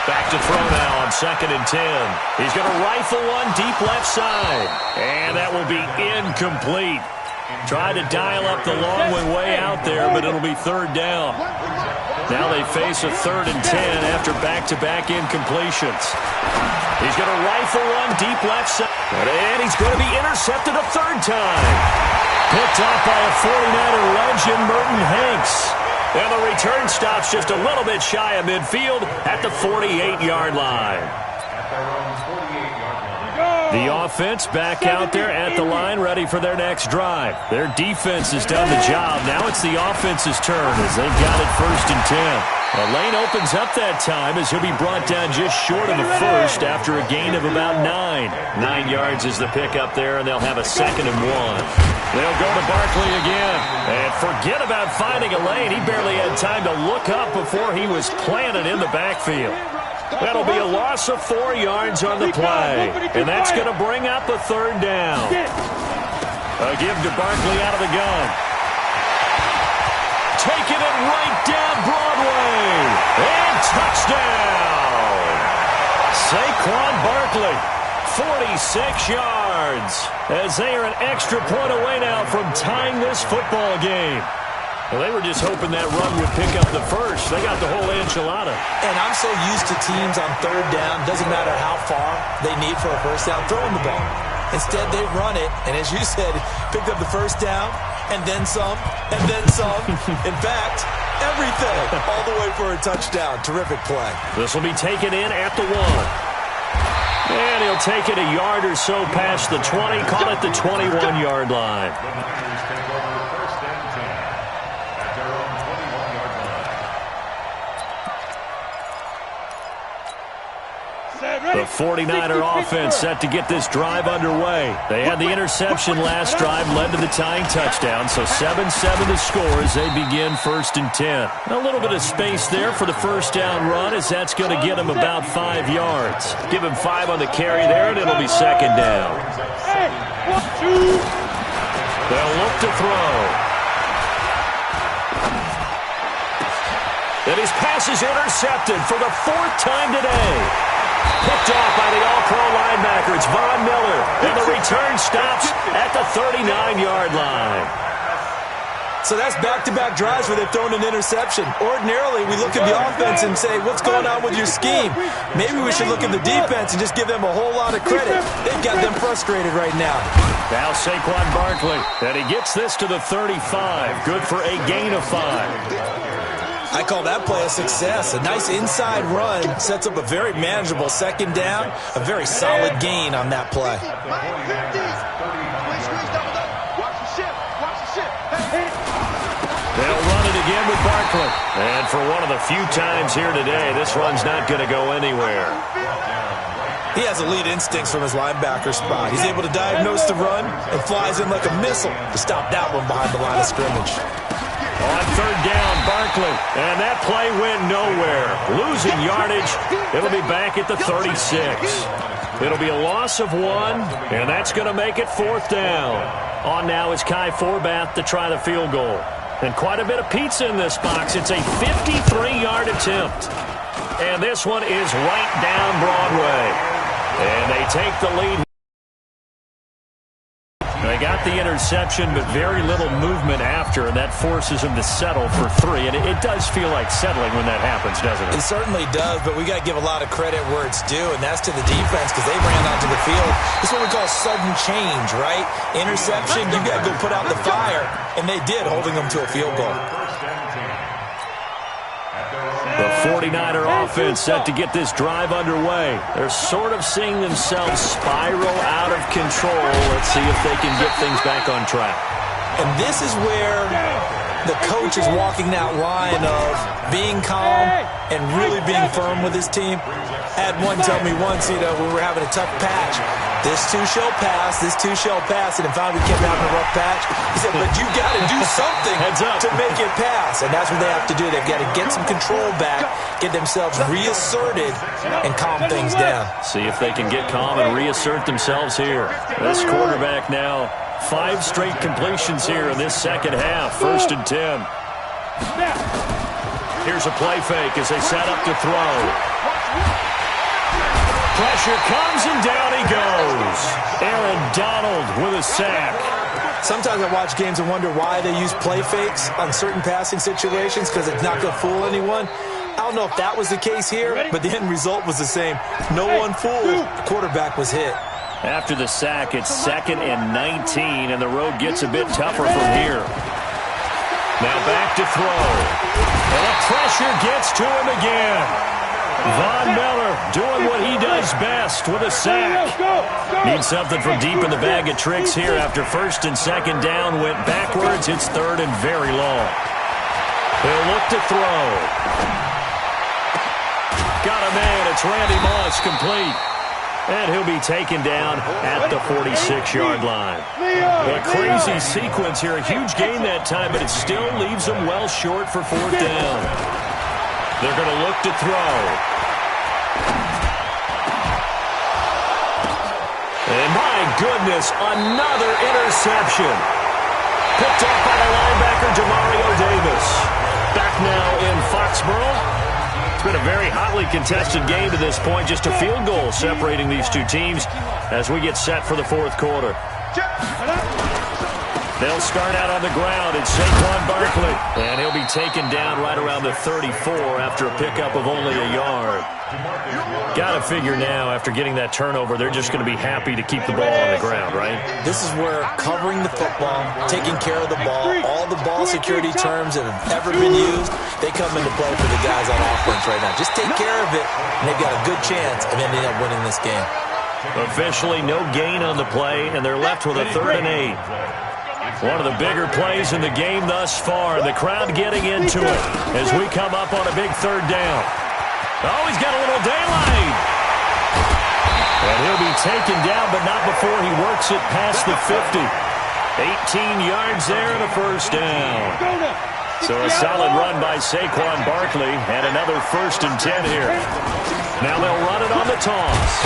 Back to throw now on 2nd and 10. He's going to rifle one deep left side. And that will be incomplete. Tried to dial up the long way out there, but it'll be 3rd down. Now they face a 3rd and 10 after back-to-back incompletions. He's going to rifle one deep left side. And he's going to be intercepted a 3rd time. Picked off by a 49er legend, Merton Hanks. And the return stops just a little bit shy of midfield at the 48-yard line. At their own 48-yard line. The offense back out there at the line, ready for their next drive. Their defense has done the job. Now it's the offense's turn as they've got it 1st and 10. A lane opens up that time as he'll be brought down just short of the first after a gain of about 9. 9 yards is the pickup there, and they'll have a 2nd and 1. They'll go to Barkley again. And forget about finding a lane. He barely had time to look up before he was planted in the backfield. That'll be a loss of 4 yards on the play. And that's going to bring up a 3rd down. A give to Barkley out of the gun. Taking it right down Broadway. And touchdown. Saquon Barkley, 46 yards. As they are an extra point away now from tying this football game. Well, they were just hoping that run would pick up the first. They got the whole enchilada. And I'm so used to teams on 3rd down, doesn't matter how far they need for a first down, throwing the ball. Instead, they run it, and as you said, picked up the first down, and then some, and then some. In fact, everything, all the way for a touchdown. Terrific play. This will be taken in at the 1. And he'll take it a yard or so past the 20, call it the 21-yard line. The Niners take over 1st and 10. At their The 49er offense set to get this drive underway. They had the interception last drive, led to the tying touchdown, so 7-7 the score as they begin 1st and 10. A little bit of space there for the first down run, as that's going to get him about 5 yards. Give him 5 on the carry there, and it'll be 2nd down. They'll look to throw. And his pass is intercepted for the 4th time today. Picked off by the All-Pro linebacker. It's Von Miller. And the return stops at the 39-yard line. So that's back-to-back drives where they've thrown an interception. Ordinarily, we look at the offense and say, what's going on with your scheme? Maybe we should look at the defense and just give them a whole lot of credit. They've got them frustrated right now. Now Saquon Barkley, and he gets this to the 35. Good for a gain of 5. I call that play a success. A nice inside run sets up a very manageable 2nd down. A very solid gain on that play. They'll run it again with Barkley. And for one of the few times here today, this run's not going to go anywhere. He has elite instincts from his linebacker spot. He's able to diagnose the run and flies in like a missile to stop that one behind the line of scrimmage. On 3rd down, Barkley, and that play went nowhere. Losing yardage, it'll be back at the 36. It'll be a loss of 1, and that's going to make it 4th down. On now is Kai Forbath to try the field goal. And quite a bit of pizza in this box. It's a 53-yard attempt. And this one is right down Broadway. And they take the lead. They got the interception, but very little movement after, and that forces them to settle for 3. And it does feel like settling when that happens, doesn't it? It certainly does, but we got to give a lot of credit where it's due, and that's to the defense because they ran onto the field. This is what we call sudden change, right? Interception, you got to go put out the fire, and they did, holding them to a field goal. The 49er offense set to get this drive underway. They're sort of seeing themselves spiral out of control. Let's see if they can get things back on track. And this is where the coach is walking that line of being calm and really being firm with his team. I had one tell me once, we were having a tough patch. This too shall pass, this too shall pass. And if we kept having a rough patch, he said, but you got to do something to make it pass. And that's what they have to do. They've got to get some control back, get themselves reasserted, and calm things down. See if they can get calm and reassert themselves here. This quarterback now, 5 straight completions here in this 2nd half. 1st and 10. Here's a play fake as they set up to throw. Pressure comes, and down he goes. Aaron Donald with a sack. Sometimes I watch games and wonder why they use play fakes on certain passing situations because it's not going to fool anyone. I don't know if that was the case here, but the end result was the same. No one fooled. The quarterback was hit. After the sack, it's 2nd and 19, and the road gets a bit tougher from here. Now back to throw. And the pressure gets to him again. Von Miller doing what he does best with a sack. Needs something from deep in the bag of tricks here after 1st and 2nd down went backwards. It's 3rd and very long. He'll look to throw. Got a man. It's Randy Moss complete. And he'll be taken down at the 46-yard line. A crazy sequence here. A huge gain that time, but it still leaves them well short for 4th down. They're going to look to throw. And my goodness, another interception. Picked off by the linebacker, Demario Davis. Back now in Foxborough. It's been a very hotly contested game to this point. Just a field goal separating these two teams as we get set for the 4th quarter. They'll start out on the ground. It's Saquon Barkley. And he'll be taken down right around the 34 after a pickup of only a yard. Got to figure now, after getting that turnover, they're just going to be happy to keep the ball on the ground, right? This is where covering the football, taking care of the ball, all the ball security terms that have ever been used, they come into play for the guys on offense right now. Just take care of it, and they've got a good chance of ending up winning this game. Officially, no gain on the play, and they're left with a 3rd and 8. One of the bigger plays in the game thus far. The crowd getting into it as we come up on a big 3rd down. Oh, he's got a little daylight. And he'll be taken down, but not before he works it past the 50. 18 yards there and a first down. So a solid run by Saquon Barkley and another 1st and 10 here. Now they'll run it on the toss.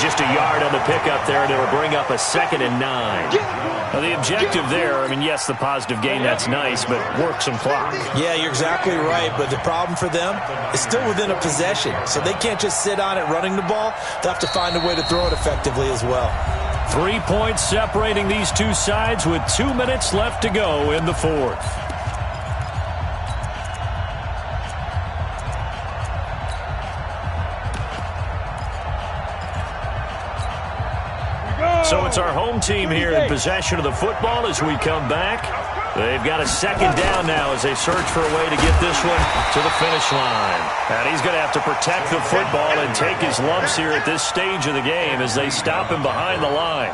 Just a yard on the pickup there, and it'll bring up a 2nd and 9. Now the objective there, I mean, yes, the positive gain, that's nice, but work some clock. Yeah, you're exactly right, but the problem for them is still within a possession, so they can't just sit on it running the ball. They'll have to find a way to throw it effectively as well. 3 points separating these two sides with 2 minutes left to go in the 4th. So it's our home team here in possession of the football as we come back. They've got a 2nd down now as they search for a way to get this one to the finish line. And he's going to have to protect the football and take his lumps here at this stage of the game as they stop him behind the line.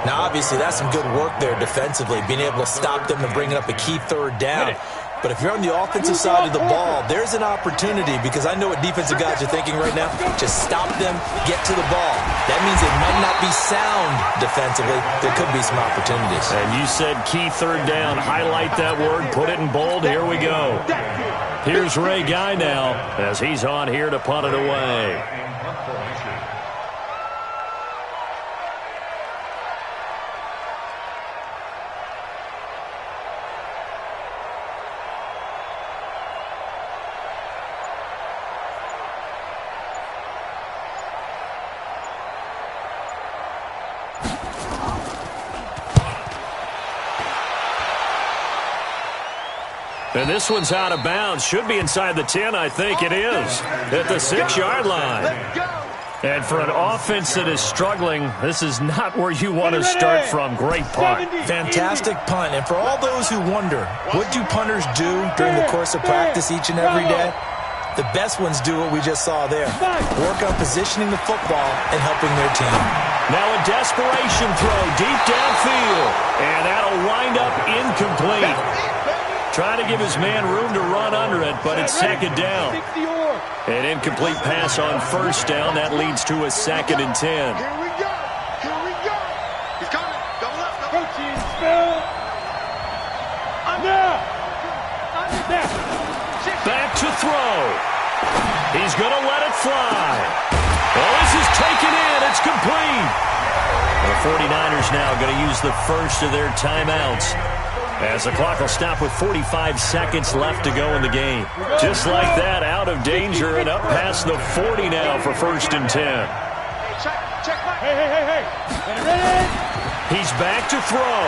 Now, obviously, that's some good work there defensively, being able to stop them and bringing up a key 3rd down. But if you're on the offensive side of the ball, there's an opportunity, because I know what defensive guys are thinking right now. Just stop them, get to the ball. That means it might not be sound defensively. There could be some opportunities. And you said key 3rd down. Highlight that word, put it in bold. Here we go. Here's Ray Guy now as he's on here to punt it away. And this one's out of bounds. Should be inside the 10, I think it is. At the 6-yard line. And for an offense that is struggling, this is not where you want to start from. Great punt. Fantastic punt. And for all those who wonder, what do punters do during the course of practice each and every day? The best ones do what we just saw there. Work on positioning the football and helping their team. Now a desperation throw deep downfield. And that'll wind up incomplete. Trying to give his man room to run under it, but it's 2nd down. An incomplete pass on 1st down. That leads to a 2nd and 10. Here we go. Here we go. He's coming. Double up. Coaching spell. Back to throw. He's going to let it fly. Oh, this is taken in. It's complete. The 49ers now going to use the first of their timeouts, as the clock will stop with 45 seconds left to go in the game. Just like that, out of danger and up past the 40 now for 1st and 10. Hey. He's back to throw.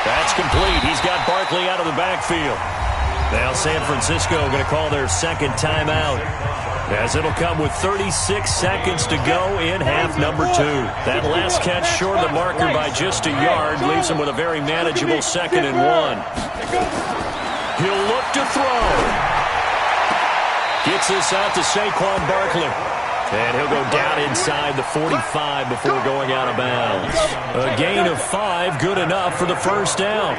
That's complete. He's got Barkley out of the backfield. Now San Francisco going to call their 2nd timeout, as it'll come with 36 seconds to go in half number 2. That last catch short of the marker by just a yard leaves him with a very manageable 2nd and 1. He'll look to throw. Gets this out to Saquon Barkley. And he'll go down inside the 45 before going out of bounds. A gain of 5, good enough for the 1st down.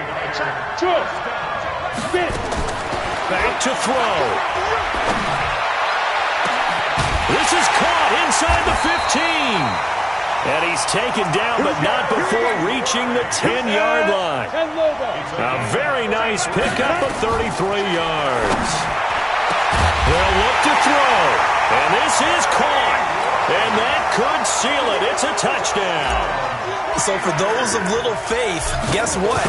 Back to throw. This is caught inside the 15. And he's taken down, but not before reaching the 10-yard line. A very nice pickup of 33 yards. They'll look to throw. And this is caught. And that could seal it. It's a touchdown. So for those of little faith, guess what?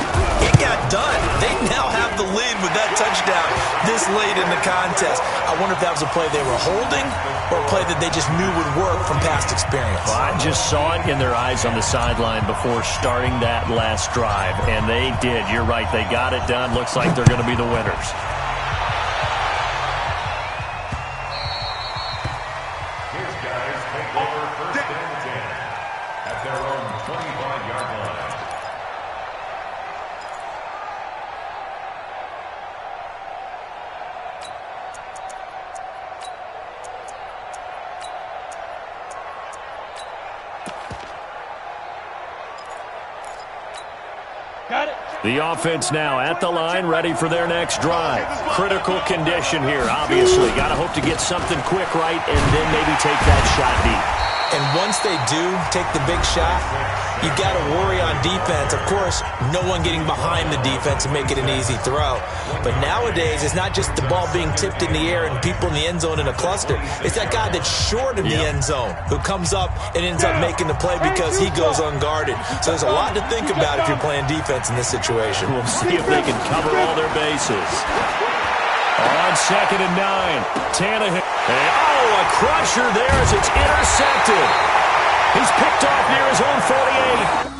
It got done. They now have the lead with that touchdown this late in the contest. I wonder if that was a play they were holding or a play that they just knew would work from past experience. Well, I just saw it in their eyes on the sideline before starting that last drive, and they did. You're right. They got it done. Looks like they're going to be the winners. His guys take over 1st and 10 at their own 25-yard line. Got it. The offense now at the line, ready for their next drive. Critical condition here, obviously. Got to hope to get something quick right and then maybe take that shot deep. And once they do take the big shot, you got to worry on defense. Of course, no one getting behind the defense and make it an easy throw. But nowadays, it's not just the ball being tipped in the air and people in the end zone in a cluster. It's that guy that's short in the end zone who comes up and ends up making the play because he goes unguarded. So there's a lot to think about if you're playing defense in this situation. We'll see if they can cover all their bases. On 2nd and 9, Tannehill. Oh, a crusher there as it's intercepted. He's picked off near his own 48.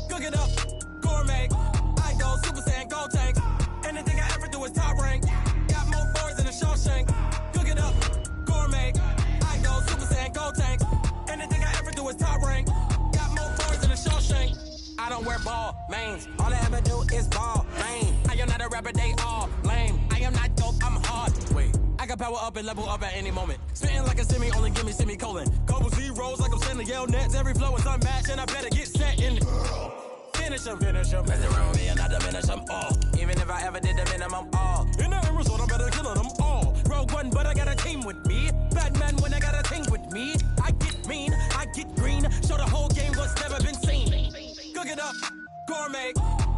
Cook it up, gourmet. I go Super Saiyan, go tank. Anything I ever do is top rank. Got more boards than a Shawshank. Cook it up, gourmet. I go Super Saiyan, go tank. Anything I ever do is top rank. Got more boards than a Shawshank. I don't wear ball mains. All I ever do is ball lame. I am not a rapper, they all lame. I am not dope, I'm hard. Wait, I can power up and level up at any moment. Spitting like a semi, only give me semicolon. Couple zeros like I'm sending Yale Nets. Every flow is unmatched and I better get set in. Finish them. Mess around me and I diminish them all. Even if I ever did the minimum all. In the end result, I better kill them all. Rogue One, but I got a team with me. Batman when I got a team with me. I get mean, I get green. Show the whole game what's never been seen. Cook it up, gourmet.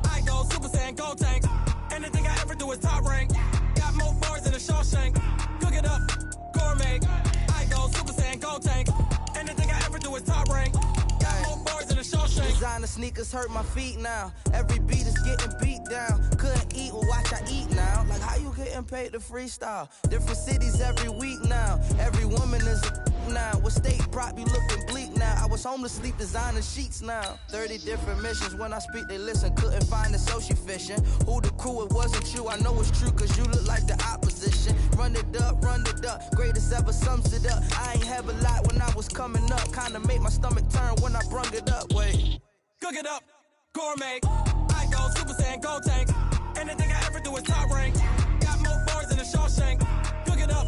I go Super Saiyan, go tank. Anything I ever do is top rank. Got more boards than a Shawshank. Cook it up, gourmet. I go Super Saiyan, go tank. Anything I ever do is top rank. Got more boards than a Shawshank. Designer sneakers hurt my feet now. Every beat is getting beat down. Couldn't eat, well watch I eat now. Like how you getting paid to freestyle? Different cities every week now. Every woman is a now. What state prop you looking bleak now? I was home to sleep designer sheets now. 30 different missions. When I speak they listen. Couldn't find the social fishing. Who the crew? It wasn't you. I know it's true cause you look like the opposition. Run it up. Greatest ever sums it up. I ain't have a lot when I was coming up. Kinda made my stomach turn when I brung it up. Wait. Cook it up, gourmet. I go Super Saiyan, go tank. Anything I ever do is top rank. Got more boards than a Shawshank. Cook it up,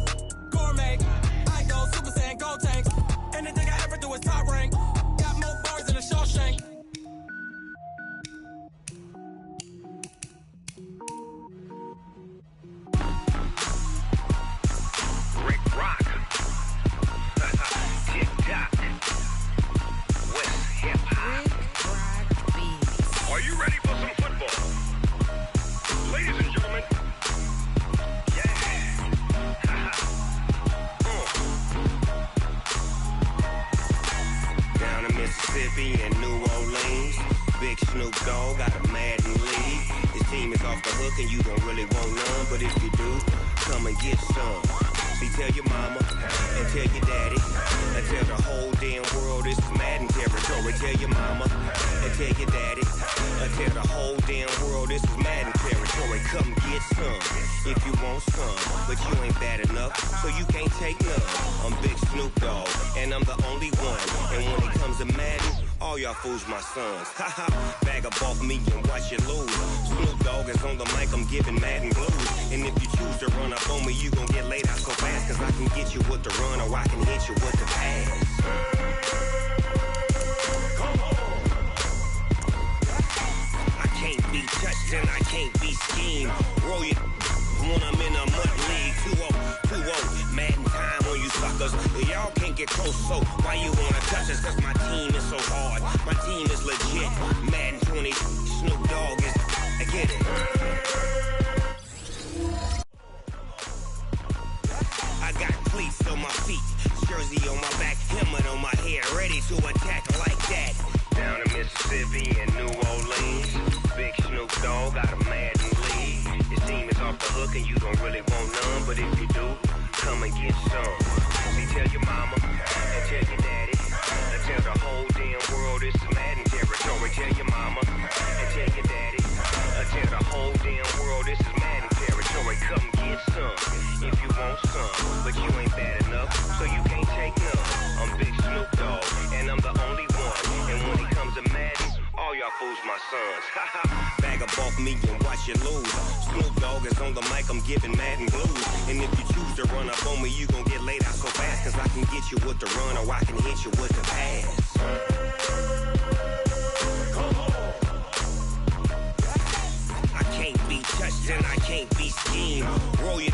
gourmet. I go Super Saiyan, go tank. Anything I ever do is top rank. Got more boards than a Shawshank. Rick Rock. Tick-tock. West hip-hop. Are you ready for some football? Ladies and gentlemen. Yeah. Down in Mississippi and New Orleans, Big Snoop Dogg got a Madden league. His team is off the hook and you don't really want none, but if you do, come and get some. See, tell your mama and tell your daddy and tell the whole damn world this is Madden territory. Tell your mama and tell your daddy and tell the whole damn world this is Madden territory. Come get some if you want some, but you ain't bad enough, so you can't take none. I'm Big Snoop Dogg, and I'm the only one. And when it comes to Madden, all y'all fools my sons. Haha, bag up off me and watch you lose. Snoop Dogg is on the mic, I'm giving Madden blues. And if you choose to run up on me, you gon' get laid out so fast, cause I can get you with the run or I can hit you with the pass. I can't be touched and I can't be schemed. Roll it when I'm in a mud league. 2-0, Madden time on you suckers. Y'all can't get close, so why you wanna touch us? Cause my team is so hard, my team is legit. Madden 20, Snoop Dogg is, I get it. I got cleats on my feet, jersey on my back, helmet on my head, ready to attack like that. Down in Mississippi and New Orleans, Big Snoop Dogg got a Madden league. His team is off the hook and you don't really want none, but if you do, come and get some. See, tell your mama and tell your daddy and tell the whole damn world this is Madden territory. territory. Tell your mama and tell your daddy. Tell the whole damn world this is Madden territory. Come get some if you want some, but you ain't bad enough, so you can't take none. I'm Big Snoop Dogg, and I'm the only one. And when it comes to Madden, all y'all fools my sons. Bag a bulk me and watch you lose. Snoop Dogg is on the mic, I'm giving Madden blues. And if you choose to run up on me, you gon' get laid out so fast. Cause I can get you with the run or I can hit you with the pass. Come on. I can't be touched and I can't be schemed. Roll you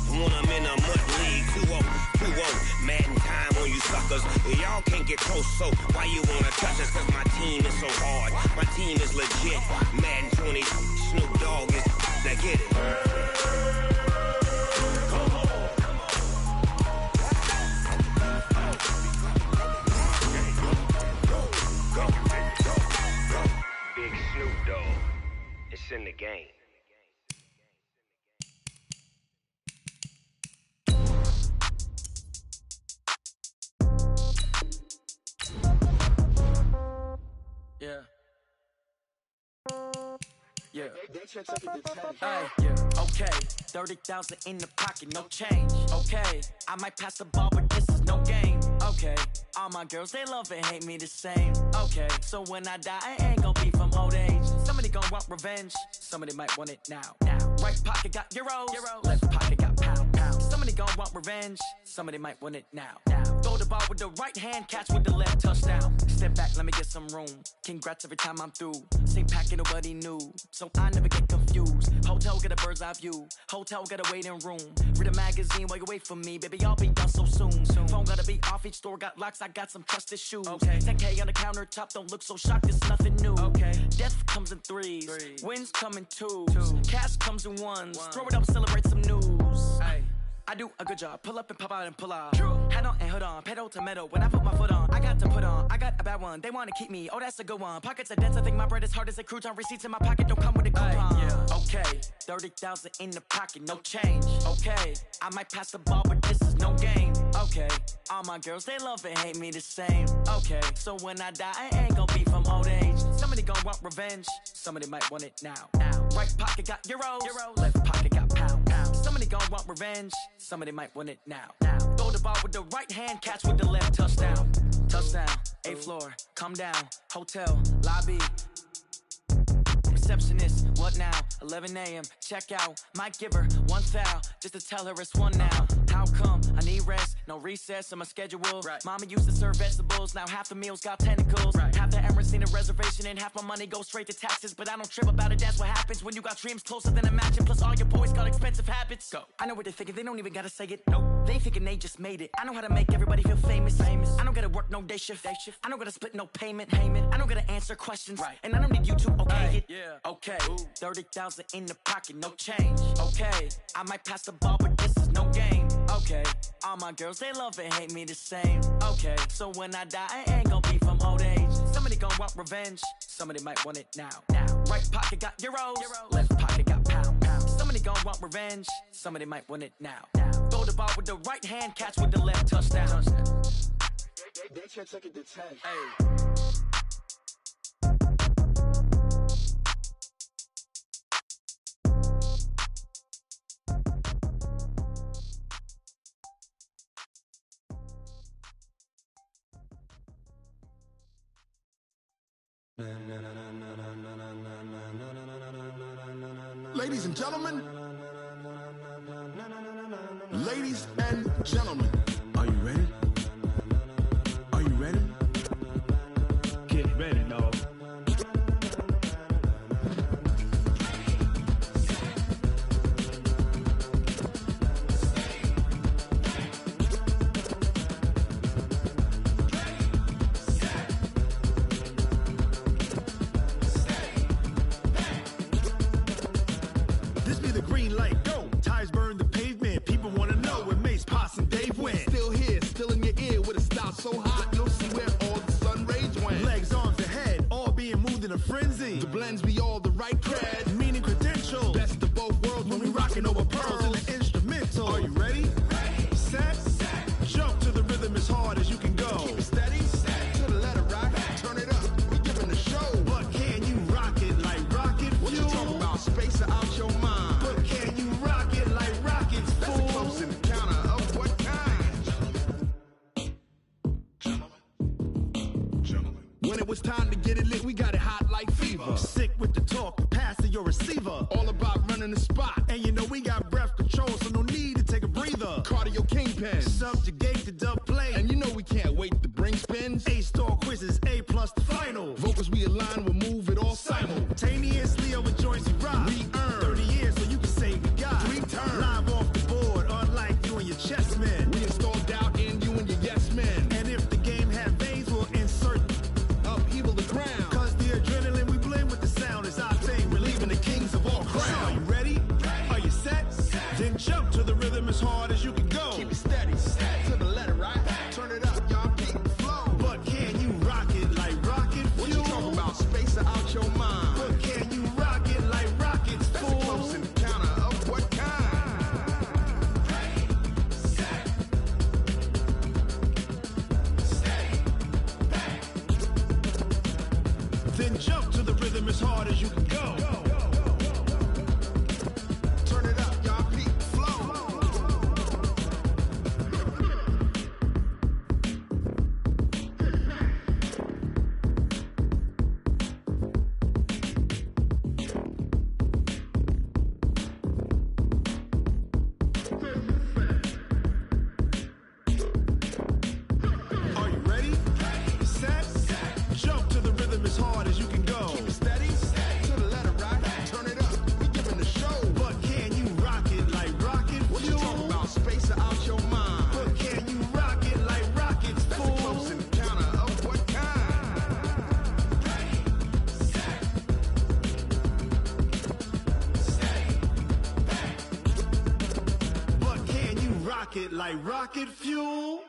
when I'm in a mud league. 2-0, Madden time on you suckers. Y'all can't get close, so why you wanna touch us? Cause my team is so hard, my team is legit. Madden 20, Snoop Dogg is, now get it. Come on. Go. Big Snoop Dogg, it's in the game. Yeah. Okay. 30,000 in the pocket, no change. Okay, I might pass the ball, but this is no game. Okay, all my girls, they love and hate me the same. Okay, so when I die, I ain't gon' be from old age. Somebody gon' want revenge, somebody might want it now. Right pocket got euros, left pocket got pound. Somebody gon' want revenge, somebody might want it now. Throw the ball with the right hand, catch with the left, touchdown. Step back, let me get some room. Congrats every time I'm through. Same packet, nobody knew, so I never get confused. Hotel get a bird's eye view. Hotel got a waiting room. Read a magazine while you wait for me, baby. I'll be done so soon. Phone gotta be off. Each store got locks. I got some trusted shoes. 10K on the countertop. Don't look so shocked. It's nothing new. Death comes in threes. Wins come in twos. Cash comes in ones. Throw it up, celebrate some news. I do a good job. Pull up and pop out and pull out. Head on and hood on. Pedal to metal. When I put my foot on, I got to put on. I got a bad one. They want to keep me. Oh, that's a good one. Pockets are dense. I think my bread is hard as a crouton. Receipts in my pocket don't come with a coupon. Okay, 30,000 in the pocket, no change. Okay, I might pass the ball, but this is no game. Okay, all my girls, they love and hate me the same. Okay, so when I die, I ain't gon' be from old age. Somebody gon' want revenge. Somebody might want it now. Right pocket got euros. Left pocket got pound. Somebody gon' want revenge. Somebody might want it now. Throw the ball with the right hand, catch with the left, touchdown. Touchdown, 8th floor, come down, hotel, lobby. Receptionist, what now? 11 a.m., check out. Might give her one foul, just to tell her it's one now. How come? I need rest, no recess on my schedule. Mama used to serve vegetables, now half the meals got tentacles. Half the Emirates need a reservation and half my money goes straight to taxes. But I don't trip about it, that's what happens when you got dreams closer than imagine. Plus all your boys got expensive habits. Go. I know what they're thinking, they don't even gotta say it. Nope. They thinking they just made it. I know how to make everybody feel famous. I don't gotta work no day shift. I don't gotta split no payment. I don't gotta answer questions. And I don't need you to okay it. Okay, 30,000 in the pocket, no change. Okay, I might pass the ball, but this is no game. Okay, all my girls, they love and hate me the same. Okay, so when I die, I ain't gon' be from old age. Somebody gon' want revenge, somebody might want it now. Right pocket got euros, left pocket got pound. Somebody gon' want revenge, somebody might want it now. Throw the ball with the right hand, catch with the left, touchdown. They can't take it to 10. Ladies and gentlemen, ladies and gentlemen, are you ready? Are you ready? Get ready, dog. This be the green light, go. Tires burn the pavement. People wanna know when Mace, Pops, and Dave went. Still here, still in your ear with a style so hot, you'll see where all the sun rays went. Legs, arms, and head, all being moved in a frenzy. The blends be all the right cred, meaning credentials. Best of both worlds when we rockin' over pearls in the instrumental. Are you ready? Ready. Set. Jump to the rhythm as hard as you can go. Keep it steady. To the letter rock. Turn it up. We giving the show. your receiver. All about running the spot. And you know we got breath control, so no need to take a breather. Cardio kingpin, subjugate the dub play. And you know we can't wait to bring spins. A-star quizzes, A+ the final. Vocals we align, we'll move it all simultaneously over joints we rock. We earn 30 years, so you can say we got 3 turns. Live off the board, unlike you and your chess men. We install doubt in you and your yes men. And if the game had veins, we'll insert upheaval the ground. Cause the adrenaline we blend with the sound is our thing, relieving the kings of all crowns. Are you ready? Are you set? Then jump to the rhythm as hard as you can go. Keep it steady, to the letter, right? Turn it up, y'all, beat the flow. But can you rock it like rocket fuel? What you talking about? Space out your mind. But can you rock it like rockets, fool? That's a close encounter of what kind? Then jump to the rhythm as hard as you can go. Turn it up, y'all, beat the flow. Are you ready? Set? Jump to the rhythm as hard as you can go. Keep it steady, to the letter, right? Turn it up, we giving the show. But can you rock it like rocket fuel? What you talking about? Space out your mind. But can you rock it like rockets, fool? That's a close encounter of what kind? But can you rock it like rocket fuel?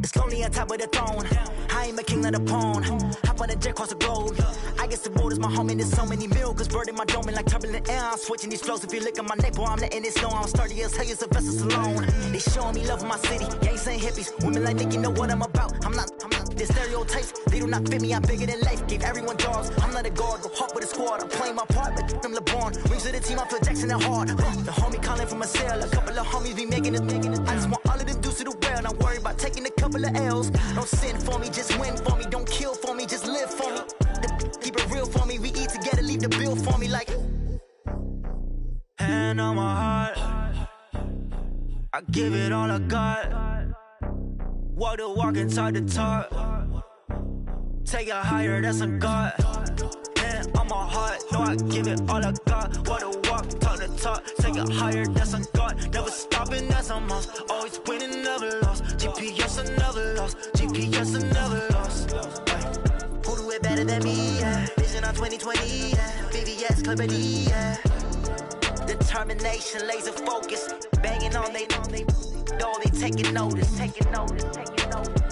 It's lonely on top of the throne. I am a king of the pawn. Hop on a jet across the globe. I guess the road is my home and there's so many miracles bird in my dome and like turbulent air. I'm switching these flows. If you look at my neck, boy, I'm letting it snow. I'm sturdy as hell, as a vessel alone. They showing me love in my city. Gangs and hippies, women like Nick, you know what I'm about. I'm not. The stereotypes, they do not fit me. I'm bigger than life. Gave everyone jobs. I'm not a guard, go hard with a squad. I'm playing my part, but I'm LeBron. Rings to the team, I feel Jackson and hard. The homie calling from a cell. A couple of homies be making it. I just want all of them dudes to the well. Not worry about taking a couple of L's. Don't sin for me, just win for me. Don't kill for me, just live for me. Keep it real for me. We eat together, leave the bill for me like. Hand on my heart, I give it all I got. Walk the walk and talk the talk. Take it higher, that's a God. Hand on my heart, know I give it all I got. Walk the walk, talk the talk. Take it higher, that's a God. Never stopping, that's a must. Always winning, never lost. GPS, I never lost. GPS, I never lost. Who do it better than me? Yeah. Vision on 2020, yeah. VVS, Clarity, yeah. Determination, laser focus. Banging on they door, they taking notice, taking notice, taking notice.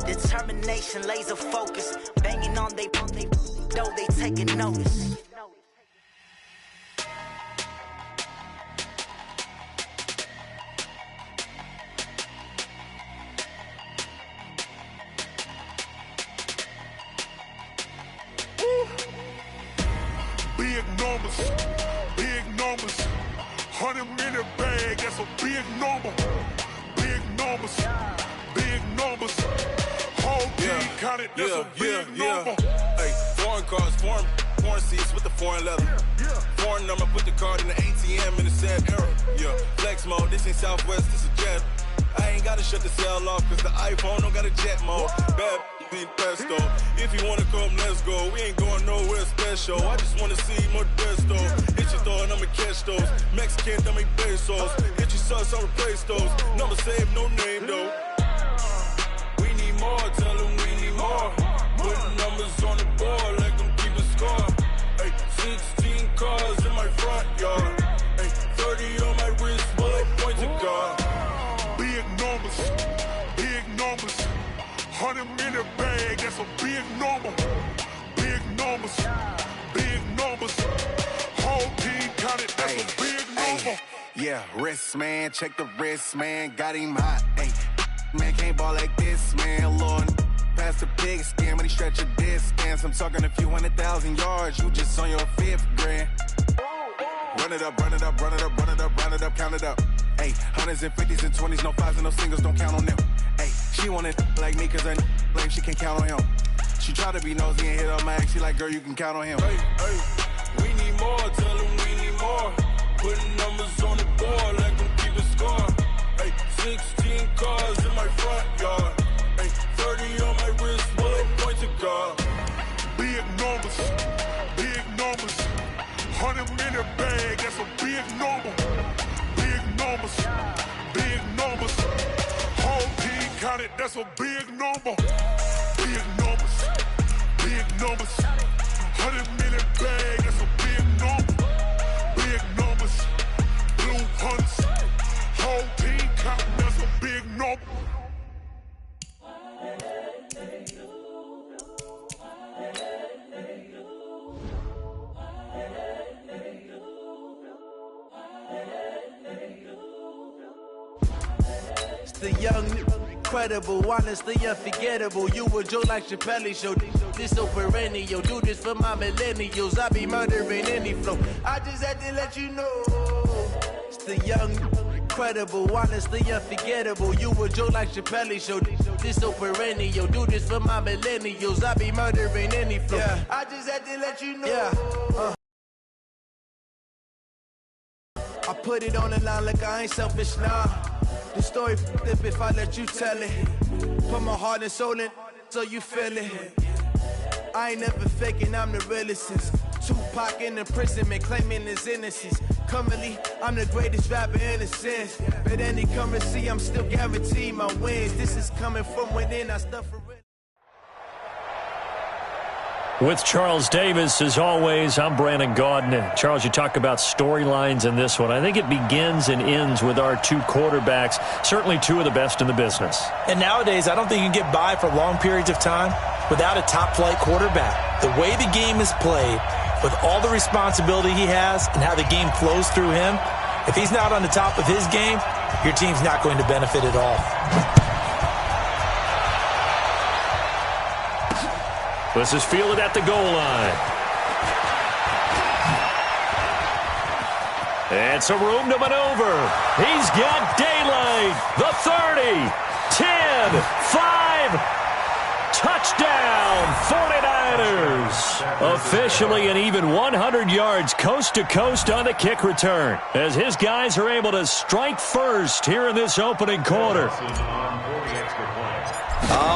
Determination, laser focus. Banging on they door, they taking notice. Big numbers, 100 in the bag, that's a big number. Big numbers, whole team counted, that's a big number. Hey, foreign cars, foreign seats with the foreign leather. Foreign number, put the card in the ATM in the sad era. Yeah, flex mode, this ain't Southwest, this is Jet. I ain't gotta shut the cell off, cause the iPhone don't got a jet mode. Bad need pesto. If you wanna come, let's go. We ain't going nowhere special. I just wanna see more Modesto. Hit your door and I'ma catch those. Mexican, dummy pesos. Hit your sauce, I'll replace those. Number saved, no name though. We need more, tell them we need more. Putting numbers on the board like I'm keeping score. Hey, 16 cars in my front yard. Hey, 30 on my wrist, bullet point to God. Big numbers, 100 in the bag, that's a big number. Big numbers, whole team counted, that's a big number. Yeah, wrist man, check the wrist man, got him hot. Ay, man can't ball like this, man. Lord, pass the leg skin, but he stretch your dead scans. I'm talking a few 100,000 yards, you just on your 5th grand. Run it up, run it up, run it up, run it up, run it up, count it up. Hey, hundreds and 50s and 20s, no 5s and no singles, don't count on them. Hey, she want it like me, cause her like she can count on him. She try to be nosy and hit on my ex, she like, girl, you can count on him. Hey, hey, we need more, tell them we need more. Putting numbers on the board, like them keep a score. Hey, 16 cars in my front yard. Hey, 30 on my wrist, one point to guard. Big numbers, big numbers. 100-minute bag, that's a big number. Big numbers, big numbers. Whole team counted, that's a big number. Big numbers, big numbers. 100-minute bag, that's a big number. Big numbers, blue hunts. Whole team counting, that's a big number. It's the young, incredible, honestly unforgettable. You a Joe like Chappelle show. This so perennial. Do this for my millennials. I be murdering any flow. I just had to let you know. It's the young, incredible, honestly unforgettable. You a Joe like Chappelle show. This so perennial. Do this for my millennials. I be murdering any flow. Yeah. I just had to let you know. Yeah. I put it on the line like I ain't selfish now. The story flip if I let you tell it. Put my heart and soul in so you feel it. I ain't never faking, I'm the realest since Tupac in imprisonment, claiming his innocence. Currently, I'm the greatest rapper in a sense. But any currency, I'm still guaranteed my wins. This is coming from within, I stuff for it. With Charles Davis, as always, I'm Brandon Gaudin. Charles, you talk about storylines in this one. I think it begins and ends with our two quarterbacks, certainly two of the best in the business. And nowadays, I don't think you can get by for long periods of time without a top-flight quarterback. The way the game is played, with all the responsibility he has and how the game flows through him, if he's not on the top of his game, your team's not going to benefit at all. This is fielded at the goal line. And some room to maneuver. He's got daylight. The 30, 10, 5. Touchdown, 49ers. Officially an even 100 yards coast to coast on the kick return, as his guys are able to strike first here in this opening quarter.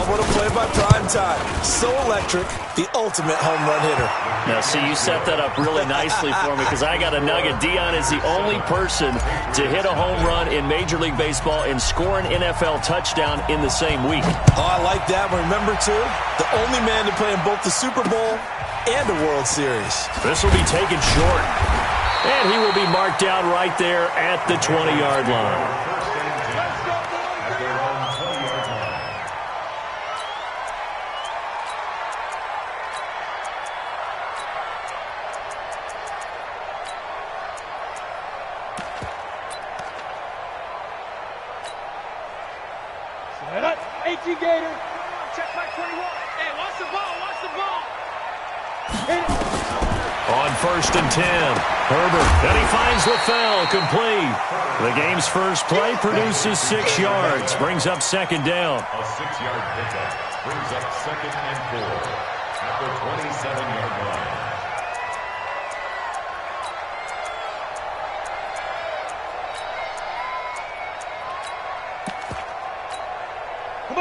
What a play by Prime Time. So electric, the ultimate home run hitter. Now, see, you set that up really nicely for me because I got a nugget. Dion is the only person to hit a home run in Major League Baseball and score an NFL touchdown in the same week. Oh, I like that one. Remember, too, the only man to play in both the Super Bowl and the World Series. This will be taken short. And he will be marked down right there at the 20-yard line. Gator. Check back 21. Hey, watch the ball. Watch the ball. Hit it. On 1st and 10. Herbert. And he finds LaFell complete. The game's first play produces 6 yards. Brings up 2nd down. A 6-yard pickup brings up 2nd and 4 at the 27-yard line.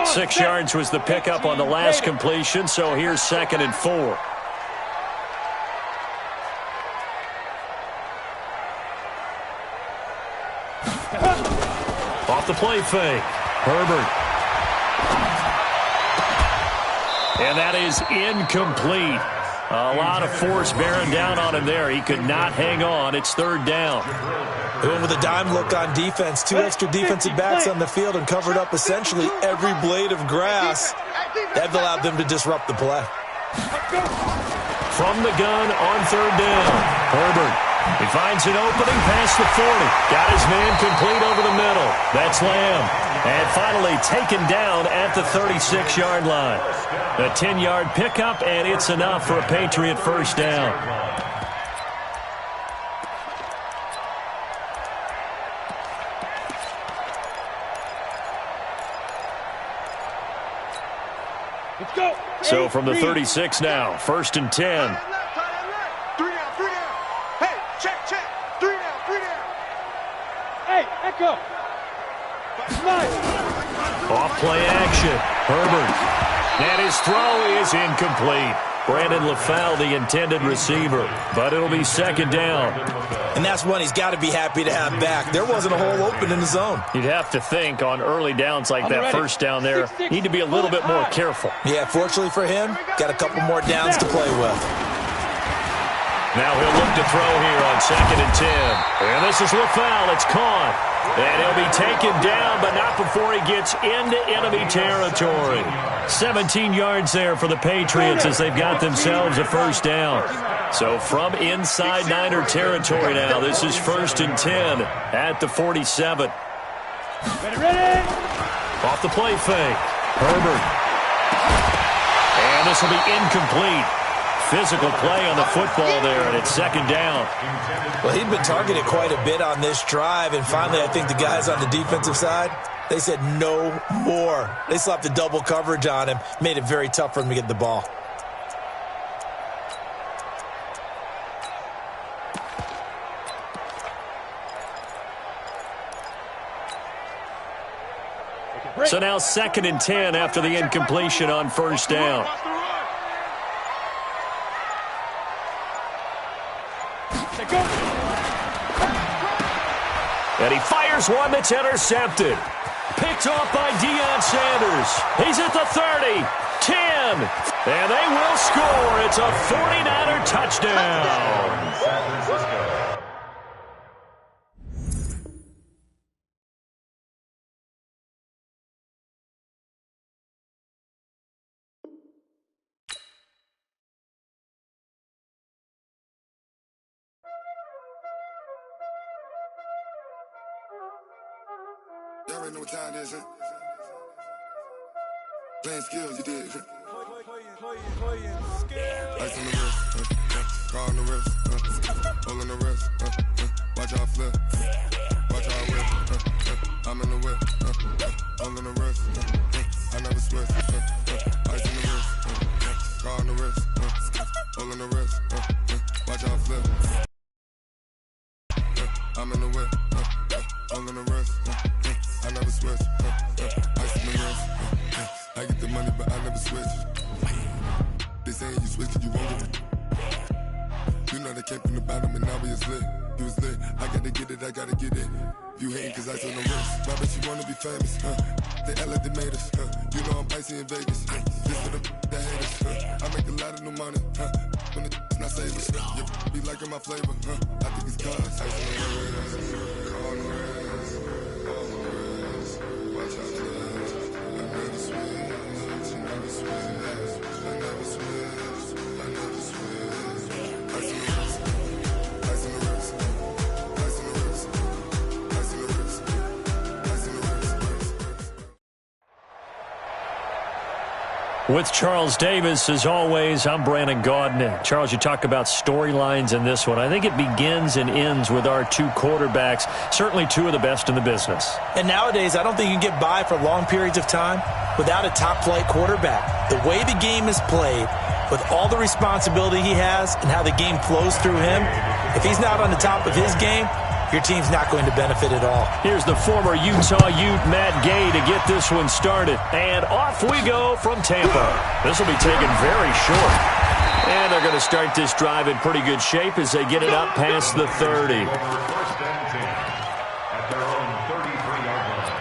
6 yards was the pickup on the last completion, so here's 2nd and 4. Off the play fake. Herbert. And that is incomplete. A lot of force bearing down on him there. He could not hang on. It's 3rd down. Going with a dime look on defense. 2 extra defensive backs on the field and covered up essentially every blade of grass. That allowed them to disrupt the play. From the gun on 3rd down. Herbert He finds an opening past the 40. Got his man complete over the middle. That's Lamb. And finally taken down at the 36-yard line. A 10-yard pickup, and it's enough for a Patriot first down. Let's go. So from the 36 now, 1st and 10. 3 down. Hey, check. 3 down. Hey, echo. Off play action. Herbert. And his throw is incomplete. Brandon LaFell, the intended receiver. But it'll be 2nd down. And that's one he's got to be happy to have back. There wasn't a hole open in the zone. You'd have to think on early downs like that first down there, need to be a little bit more careful. Yeah, fortunately for him, got a couple more downs to play with. Now he'll look to throw here on 2nd and 10. And this is LaFell. It's caught. And he'll be taken down, but not before he gets into enemy territory. 17 yards there for the Patriots as they've got themselves a first down. So from inside Niner territory now, this is 1st and 10 at the 47. Ready. Off the play fake. Herbert. And this will be incomplete. Physical play on the football there, and it's 2nd down. Well, he'd been targeted quite a bit on this drive, and finally I think the guys on the defensive side, they said no more. They slapped the double coverage on him, made it very tough for him to get the ball. So now 2nd and 10 after the incompletion on 1st down. And he fires one that's intercepted. Picked off by Deion Sanders. He's at the 30, 10, and they will score. It's a 49er touchdown. Y'all already know what time it is, huh? Playing skills, you did. Ice on the wrist, car on the wrist, hole in the wrist, watch out flip, watch out whip, I'm in the whip, hole in the wrist, I never switch, ice on the wrist, car on the wrist, hole in the wrist, watch out flip, I'm in the whip, hole in the wrist, I never switch, ice on the wrist, I get the money but I never switch. They saying you switch, you won't get it. You know they came from the bottom and now we is lit. You was lit, I gotta get it, I gotta get it. You hating cause ice on the wrist. Why bet you wanna be famous, They act like they made us, You know I'm icy in Vegas, This for the that haters, I make a lot of new money, When it's not savers, You be liking my flavor, I think it's cause ice on the wrist, on the wrist, on the wrist. Watch out, I never switch, I never switch, I never switch, I never switch. Ice on the wrist, ice on the wrist, ice on the wrist, ice on the wrist, ice on the wrist. With Charles Davis, as always, I'm Brandon Gaudin. Charles, you talk about storylines in this one. I think it begins and ends with our two quarterbacks, certainly two of the best in the business. And nowadays, I don't think you can get by for long periods of time without a top-flight quarterback. The way the game is played, with all the responsibility he has and how the game flows through him, if he's not on the top of his game, your team's not going to benefit at all. Here's the former Utah Ute, Matt Gay, to get this one started. And off we go from Tampa. This will be taken very short. And they're going to start this drive in pretty good shape as they get it up past the 30. First and 10 at their own 33-yard line.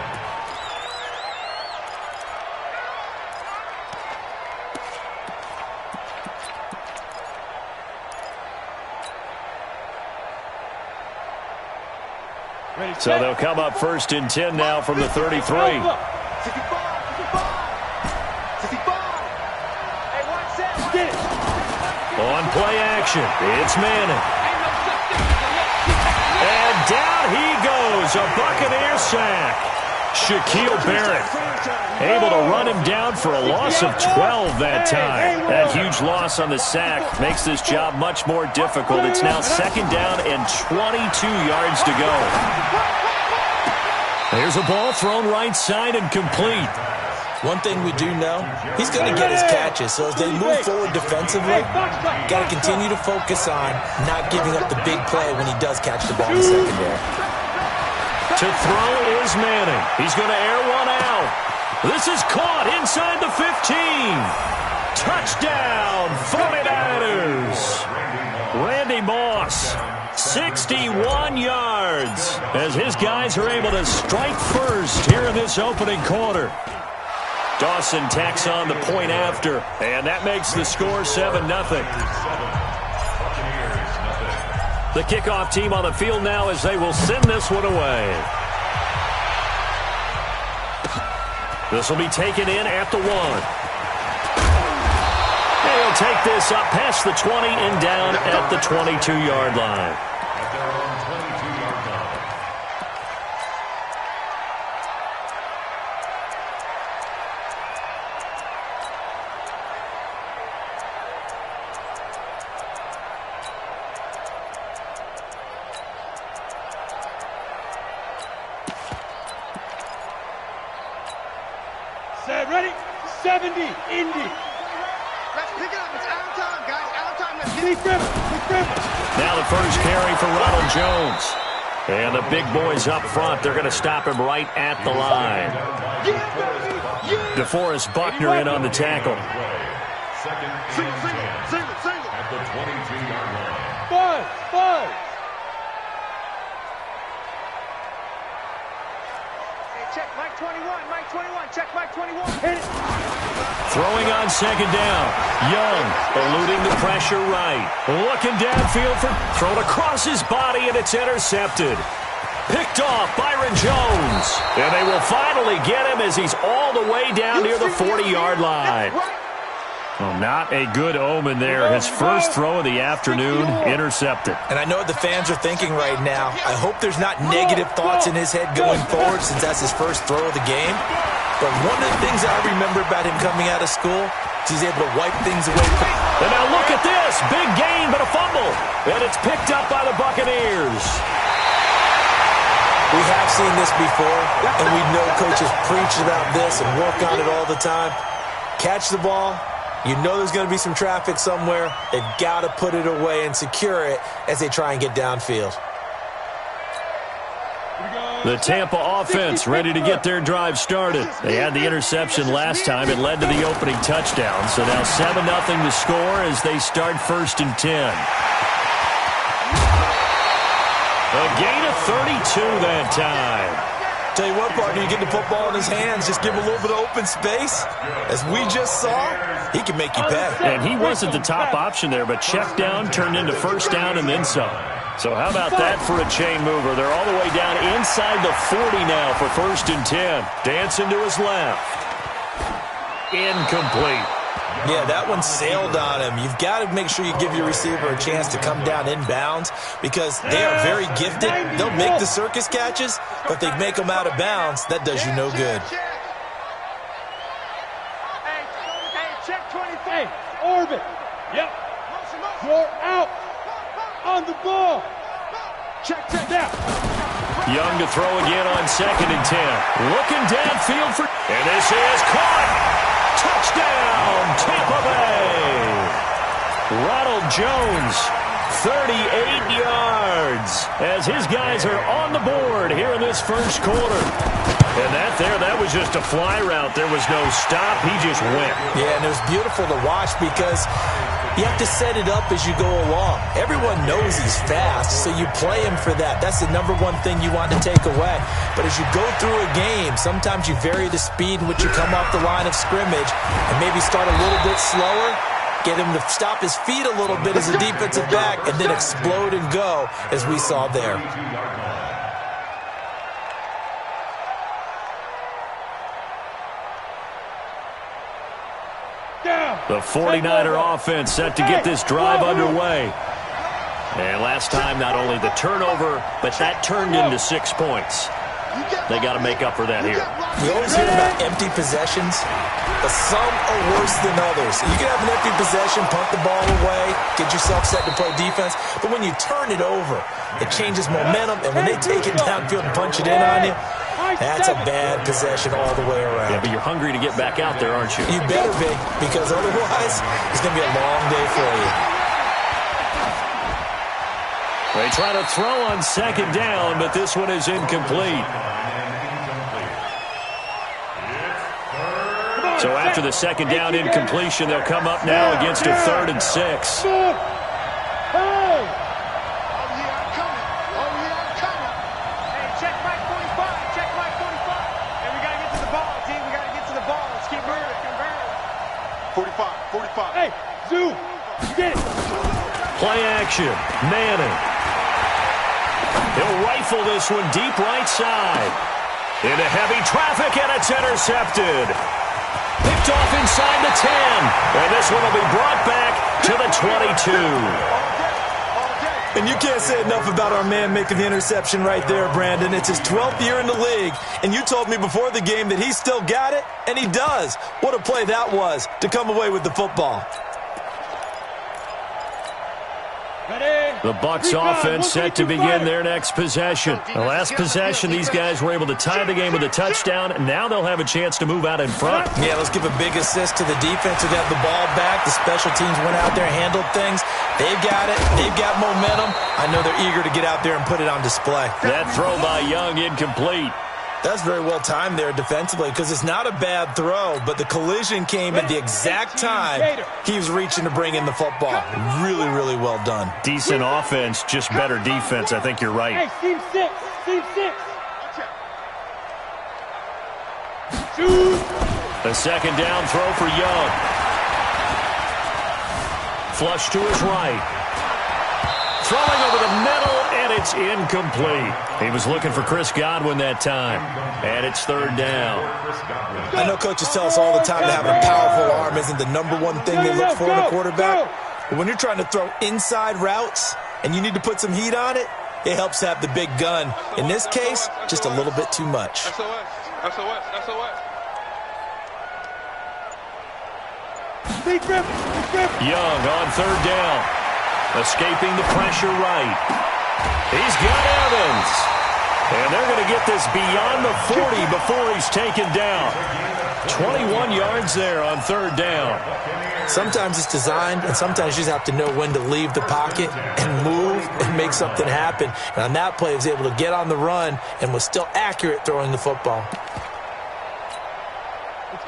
So they'll come up 1st and 10 now from the 33. On play action, it's Manning. And down he goes, a Buccaneer sack. Shaquille Barrett able to run him down for a loss of 12 that time. That huge loss on the sack makes this job much more difficult. It's now 2nd down and 22 yards to go. There's a ball thrown right side and complete. One thing we do know, he's going to get his catches. So as they move forward defensively, got to continue to focus on not giving up the big play when he does catch the ball in the secondary. To throw is Manning. He's going to air one out. This is caught inside the 15. Touchdown, 49ers. Randy Moss, 61 yards, as his guys are able to strike first here in this opening quarter. Dawson tacks on the point after, and that makes the score 7-0. The kickoff team on the field now as they will send this one away. This will be taken in at the 1. And he'll take this up past the 20 and down at the 22-yard line. Ready? 70, Indy. Let's pick it up. It's out of time, guys. Out of time. Let's get it. Now the first carry for Ronald Jones. And the big boys up front, they're going to stop him right at the line. DeForest Buckner in on the tackle. Single. At the 22-yard line. Buzz. Check Mike 21, Mike 21, check Mike 21. Hit it. Throwing on 2nd down. Young eluding the pressure right. Looking downfield for thrown across his body, and it's intercepted. Picked off Byron Jones. And they will finally get him as he's all the way down near the 40-yard line. Well, not a good omen there. His first throw of the afternoon intercepted. And I know what the fans are thinking right now. I hope there's not negative thoughts in his head going forward since that's his first throw of the game. But one of the things I remember about him coming out of school is he's able to wipe things away. And now look at this. Big gain, but a fumble. And it's picked up by the Buccaneers. We have seen this before, and we know coaches preach about this and work on it all the time. Catch the ball. You know there's going to be some traffic somewhere. They've got to put it away and secure it as they try and get downfield. The Tampa offense ready to get their drive started. They had the interception last time. It led to the opening touchdown. So now 7-0 to score as they start 1st and 10. A gain of 32 that time. Tell you what, partner, you get the football in his hands, just give him a little bit of open space. As we just saw, he can make you pay. And he wasn't the top option there, but check down turned into 1st down and then some. So how about that for a chain mover? They're all the way down inside the 40 now for 1st and 10. Dancing to his left. Incomplete. Yeah, that one sailed on him. You've got to make sure you give your receiver a chance to come down inbounds because they are very gifted. They'll make the circus catches, but they make them out of bounds. That does you no good. Hey, check 23. Orbit. Yep. You're out. On the ball. Check down. Young to throw again on 2nd and 10. Looking downfield for... And this is caught. Touchdown, Tampa Bay. Ronald Jones, 38 yards, as his guys are on the board here in this first quarter. And that was just a fly route. There was no stop. He just went. Yeah, and it was beautiful to watch because you have to set it up as you go along. Everyone knows he's fast, so you play him for that. That's the #1 thing you want to take away. But as you go through a game, sometimes you vary the speed in which you come off the line of scrimmage and maybe start a little bit slower, get him to stop his feet a little bit as a defensive back, and then explode and go, as we saw there. The 49er offense set to get this drive underway. And last time, not only the turnover, but that turned into 6 points. They got to make up for that here. We always hear about empty possessions, but some are worse than others. You can have an empty possession, punt the ball away, get yourself set to play defense, but when you turn it over, it changes momentum, and when they take it downfield and punch it in on you, that's a bad possession all the way around. Yeah, but you're hungry to get back out there, aren't you? You better be, because otherwise, it's going to be a long day for you. They try to throw on second down, but this one is incomplete. So after the second down incompletion, they'll come up now against a 3rd and 6. Hey, Zoo, get it. Play action, Madden. He'll rifle this one deep right side. Into heavy traffic, and it's intercepted. Picked off inside the 10. And this one will be brought back to the 22. And you can't say enough about our man making the interception right there, Brandon. It's his 12th year in the league, and you told me before the game that he still got it, and he does. What a play that was to come away with the football. The Bucs offense set to begin their next possession. The last possession, these guys were able to tie the game with a touchdown, and now they'll have a chance to move out in front. Yeah, let's give a big assist to the defense who got the ball back. The special teams went out there and handled things. They've got it. They've got momentum. I know they're eager to get out there and put it on display. That throw by Young incomplete. That's very well timed there defensively because it's not a bad throw, but the collision came at the exact time he was reaching to bring in the football. Really, really well done. Decent offense, just better defense. I think you're right. Hey, team 6. Team 6. A second down throw for Young. Flush to his right. Throwing over the middle, and it's incomplete. He was looking for Chris Godwin that time, and it's 3rd down. I know coaches tell us all the time that having a powerful arm isn't the #1 thing they look for in a quarterback. But when you're trying to throw inside routes and you need to put some heat on it, it helps to have the big gun. In this case, just a little bit too much. Young on 3rd down. Escaping the pressure right. He's got Evans. And they're going to get this beyond the 40 before he's taken down. 21 yards there on 3rd down. Sometimes it's designed, and sometimes you just have to know when to leave the pocket and move and make something happen. And on that play, he was able to get on the run and was still accurate throwing the football.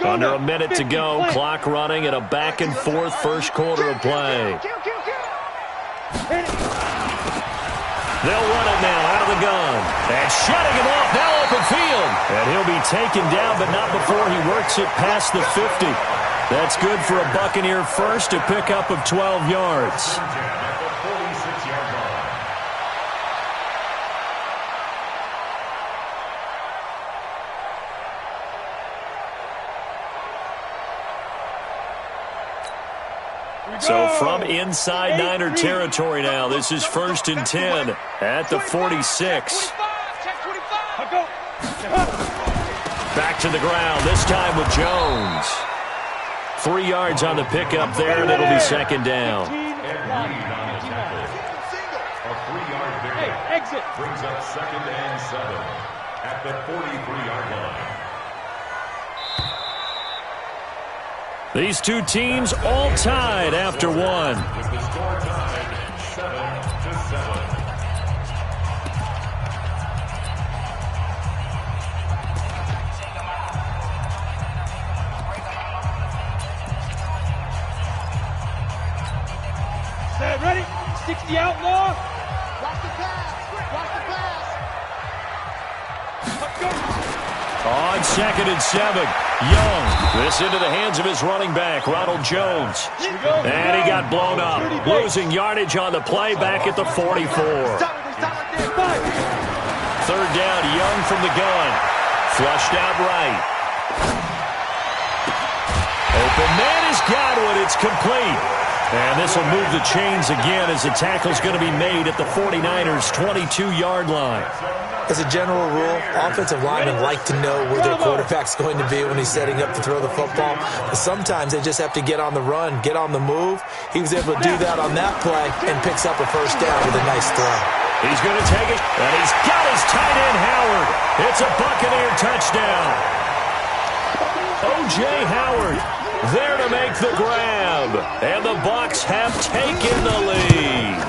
Under a minute to go. Clock running at a back-and-forth first quarter of play. They'll run it now out of the gun. And shutting him off, now open field. And he'll be taken down, but not before he works it past the 50. That's good for a Buccaneer first, a pickup of 12 yards. So from inside Niner territory now, this is 1st and 10 at the 46. Back to the ground, this time with Jones. 3 yards on the pickup there, and it'll be 2nd down. A 3-yard pickup brings up 2nd and 7 at the 43-yard line. These two teams all tied after one. With the score tied 7-7. Set, ready? 60 outlaw. Watch the pass. Watch the pass. Let's go. On 2nd and 7, Young. This into the hands of his running back, Ronald Jones. And he got blown up, losing yardage on the play back at the 44. 3rd down, Young from the gun. Flushed out right. Open man is Godwin. It's complete. And this will move the chains again as the tackle's going to be made at the 49ers' 22-yard line. As a general rule, offensive linemen like to know where their quarterback's going to be when he's setting up to throw the football. But sometimes they just have to get on the run, get on the move. He was able to do that on that play and picks up a first down with a nice throw. He's going to take it, and he's got his tight end, Howard. It's a Buccaneer touchdown. O.J. Howard there to make the grab, and the Bucs have taken the lead.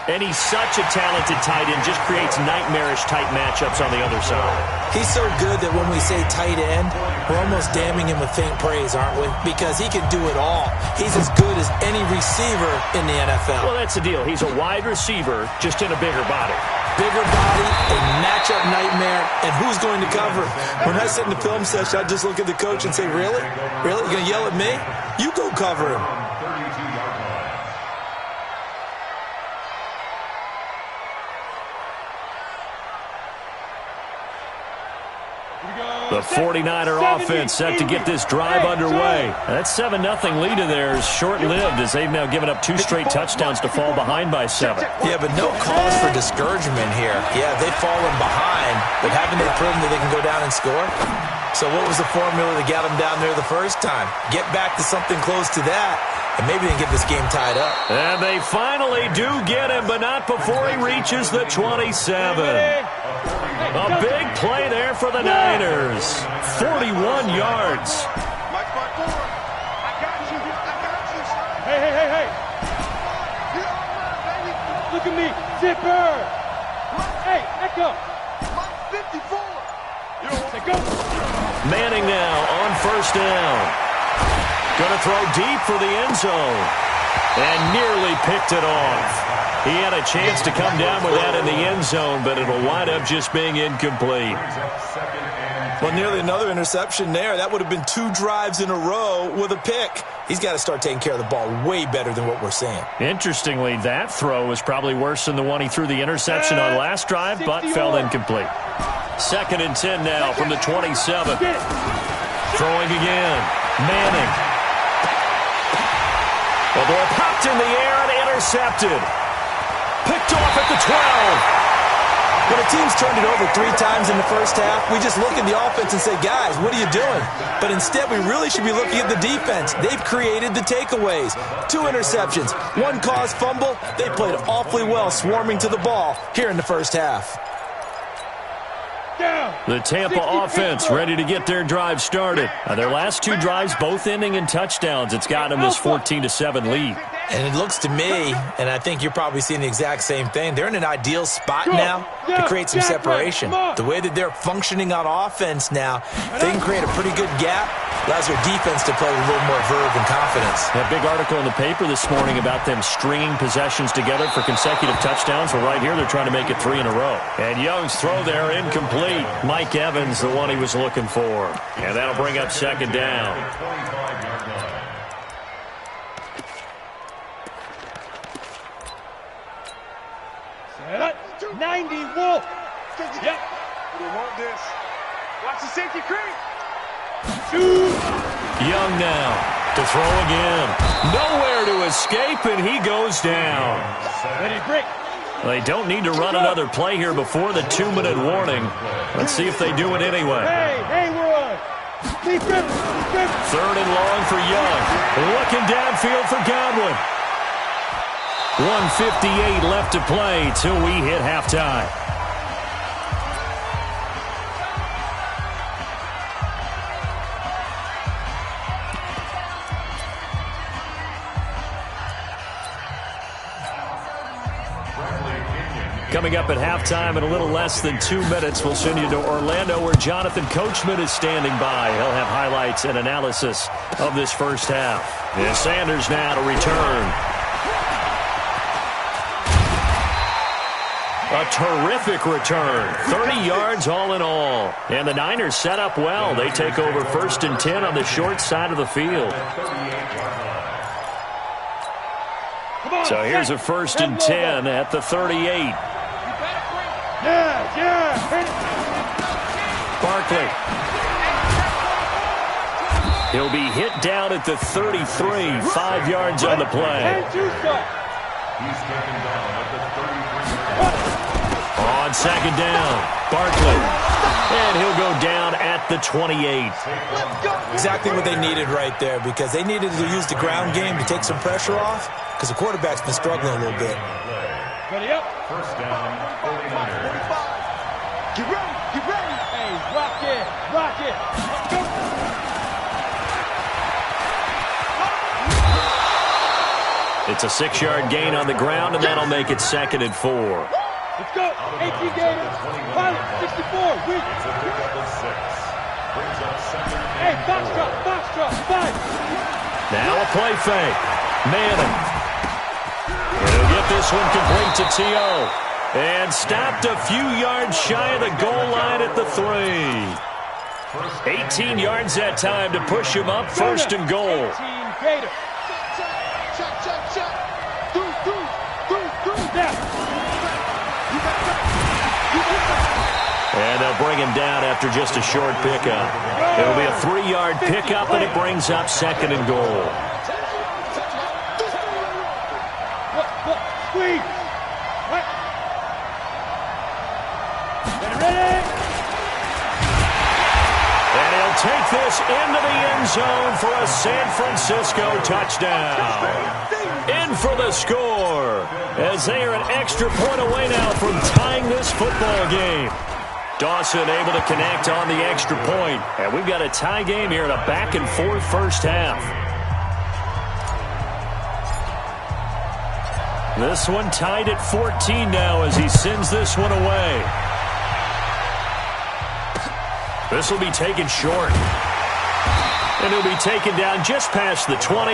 And he's such a talented tight end, just creates nightmarish-type matchups on the other side. He's so good that when we say tight end, we're almost damning him with faint praise, aren't we? Because he can do it all. He's as good as any receiver in the NFL. Well, that's the deal. He's a wide receiver, just in a bigger body. Bigger body, a matchup nightmare, and who's going to cover? When I sit in the film session, I just look at the coach and say, really? Really? You're going to yell at me? You go cover him. The 49er offense set to get this drive underway. That 7-0 lead of theirs short-lived as they've now given up 2 straight touchdowns to fall behind by 7. Yeah, but no cause for discouragement here. Yeah, they've fallen behind, but haven't they proven that they can go down and score? So what was the formula that got them down there the first time? Get back to something close to that, and maybe they can get this game tied up. And they finally do get him, but not before he reaches the 27. A big play there for the Niners. 41 yards. Hey. Look at me. Zipper. Hey, Echo. 54. Go. Manning now on first down. Going to throw deep for the end zone. And nearly picked it off. He had a chance to come down with that in the end zone, but it'll wind up just being incomplete. Well, nearly another interception there. That would have been 2 drives in a row with a pick. He's got to start taking care of the ball way better than what we're seeing. Interestingly, that throw was probably worse than the one he threw the interception on last drive, but fell incomplete. 2nd and 10 now from the 27. Throwing again. Manning. The ball popped in the air and intercepted. Picked off at the 12. When a team's turned it over 3 times in the first half, we just look at the offense and say, guys, what are you doing? But instead, we really should be looking at the defense. They've created the takeaways. 2 interceptions, 1 caused fumble. They played awfully well swarming to the ball here in the first half. The Tampa offense ready to get their drive started. Their last 2 drives both ending in touchdowns. It's got them this 14-7 lead. And it looks to me, and I think you're probably seeing the exact same thing, they're in an ideal spot now to create some separation. The way that they're functioning on offense now, they can create a pretty good gap. Allows their defense to play with a little more verve and confidence. A big article in the paper this morning about them stringing possessions together for consecutive touchdowns. Well, right here, they're trying to make it 3 in a row. And Young's throw there incomplete. Mike Evans, the one he was looking for. And that'll bring up 2nd down. 90 Wolf. Yep. We want this. Watch the safety creep. Young now to throw again. Nowhere to escape, and he goes down. Ready, break. They don't need to run another play here before the 2-minute warning. Let's see if they do it anyway. Hey, we're on. 3rd and long for Young. Looking downfield for Godwin. 1:58 left to play till we hit halftime. Coming up at halftime in a little less than 2 minutes, we'll send you to Orlando where Jonathan Coachman is standing by. He'll have highlights and analysis of this first half. And Sanders now to return. A terrific return. 30 yards all in all. And the Niners set up well. They take over 1st and 10 on the short side of the field. So here's a 1st and 10 at the 38. Barkley. He'll be hit down at the 33, 5 yards on the play. He's taken down at the 33. On second down, Barkley. And he'll go down at the 28. Exactly what they needed right there, because they needed to use the ground game to take some pressure off, because the quarterback's been struggling a little bit. Ready up. First down, 49ers. Get ready, get ready. Hey, rock it, rock it. Let's go. It's a 6-yard gain on the ground, and that'll make it 2nd and 4. Let's go. 18 Gators. Pilot, 64. Weak. It's a pickup of 6. Brings up 2nd. Hey, box drop, 5. Now a play fake. Madden. And he'll get this one complete to T.O. And stopped a few yards shy of the goal line at the 3. 18 yards that time to push him up, 1st and goal. 18 Gators. Check. Through. Down. And they'll bring him down after just a short pickup. It'll be a 3-yard pickup, and it brings up 2nd and goal. Squeeze. Ready. And he'll take this into the end zone for a San Francisco touchdown. In for the score, as they are an extra point away now from tying this football game. Dawson able to connect on the extra point. And we've got a tie game here in a back-and-forth first half. This one tied at 14 now as he sends this one away. This will be taken short. And he'll be taken down just past the 20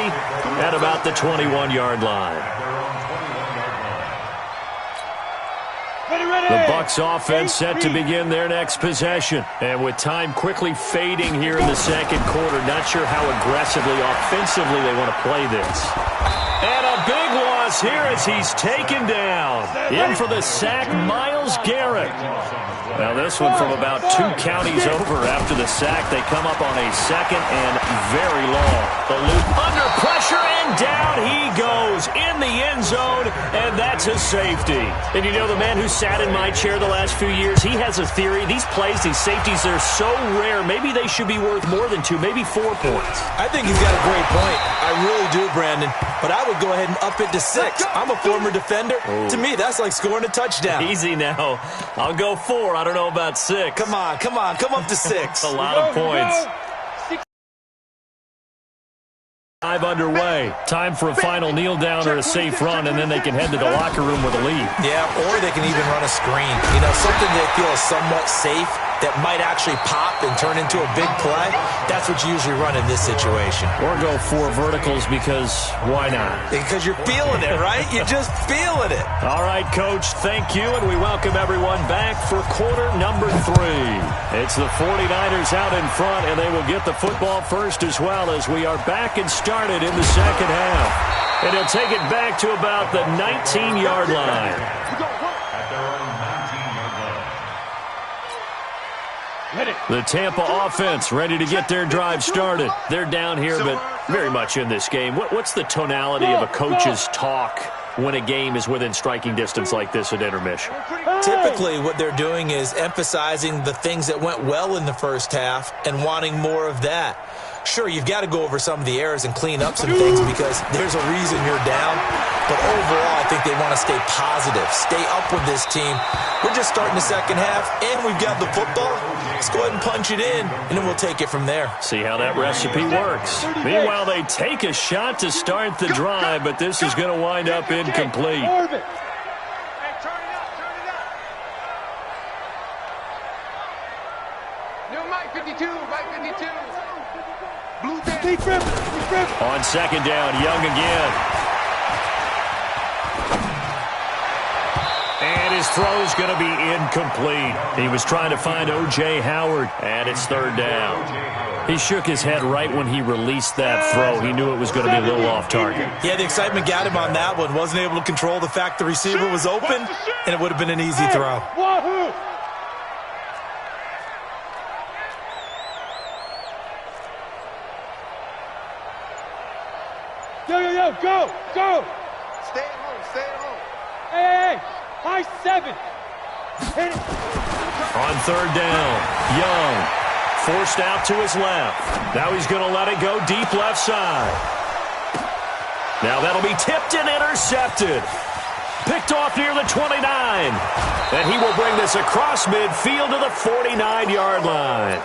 at about the 21-yard line. The Bucs offense set to begin their next possession. And with time quickly fading here in the second quarter, not sure how aggressively, offensively they want to play this. And a big loss here as he's taken down. In for the sack, Myles Garrett. Now this one from about 2 counties over after the sack. They come up on a 2nd and very long. The loop under pressure, and down he goes in the end zone, and that's a safety. And you know, the man who sat in my chair the last few years, he has a theory. These plays, these safeties, they're so rare. Maybe they should be worth more than 2, maybe 4 points. I think he's got a great point. I really do, Brandon. But I would go ahead and up it to 6. I'm a former defender. Ooh. To me, that's like scoring a touchdown. Easy now. I'll go 4. I don't know about 6. Come on. Come up to 6. A lot of points. 5 underway. Time for a final kneel down or a safe run, and then they can head to the locker room with a lead. Yeah, or they can even run a screen. You know, something they feel is somewhat safe that might actually pop and turn into a big play. That's what you usually run in this situation. Or go 4 verticals because why not? Because you're feeling it, right? You're just feeling it. All right, Coach, thank you, and we welcome everyone back for quarter number 3. It's the 49ers out in front, and they will get the football first as well as we are back and started in the second half. And he'll take it back to about the 19-yard line. The Tampa offense ready to get their drive started. They're down here, but very much in this game. What's the tonality of a coach's talk when a game is within striking distance like this at intermission? Typically, what they're doing is emphasizing the things that went well in the first half and wanting more of that. Sure, you've got to go over some of the errors and clean up some things because there's a reason you're down. But overall, I think they want to stay positive, stay up with this team. We're just starting the second half, and we've got the football. Let's go ahead and punch it in, and then we'll take it from there. See how that recipe works. Meanwhile, they take a shot to start the drive, but this is going to wind up incomplete. On second down, Young again. And his throw is going to be incomplete. He was trying to find O.J. Howard, and it's third down. He shook his head right when he released that throw. He knew it was going to be a little off target. Yeah, the excitement got him on that one. Wasn't able to control the fact the receiver was open, and it would have been an easy throw. Wahoo! Yo, go! Stay at home. Hey, high 7. Hit it. On third down, Young forced out to his left. Now he's going to let it go deep left side. Now that'll be tipped and intercepted. Picked off near the 29. And he will bring this across midfield to the 49-yard line.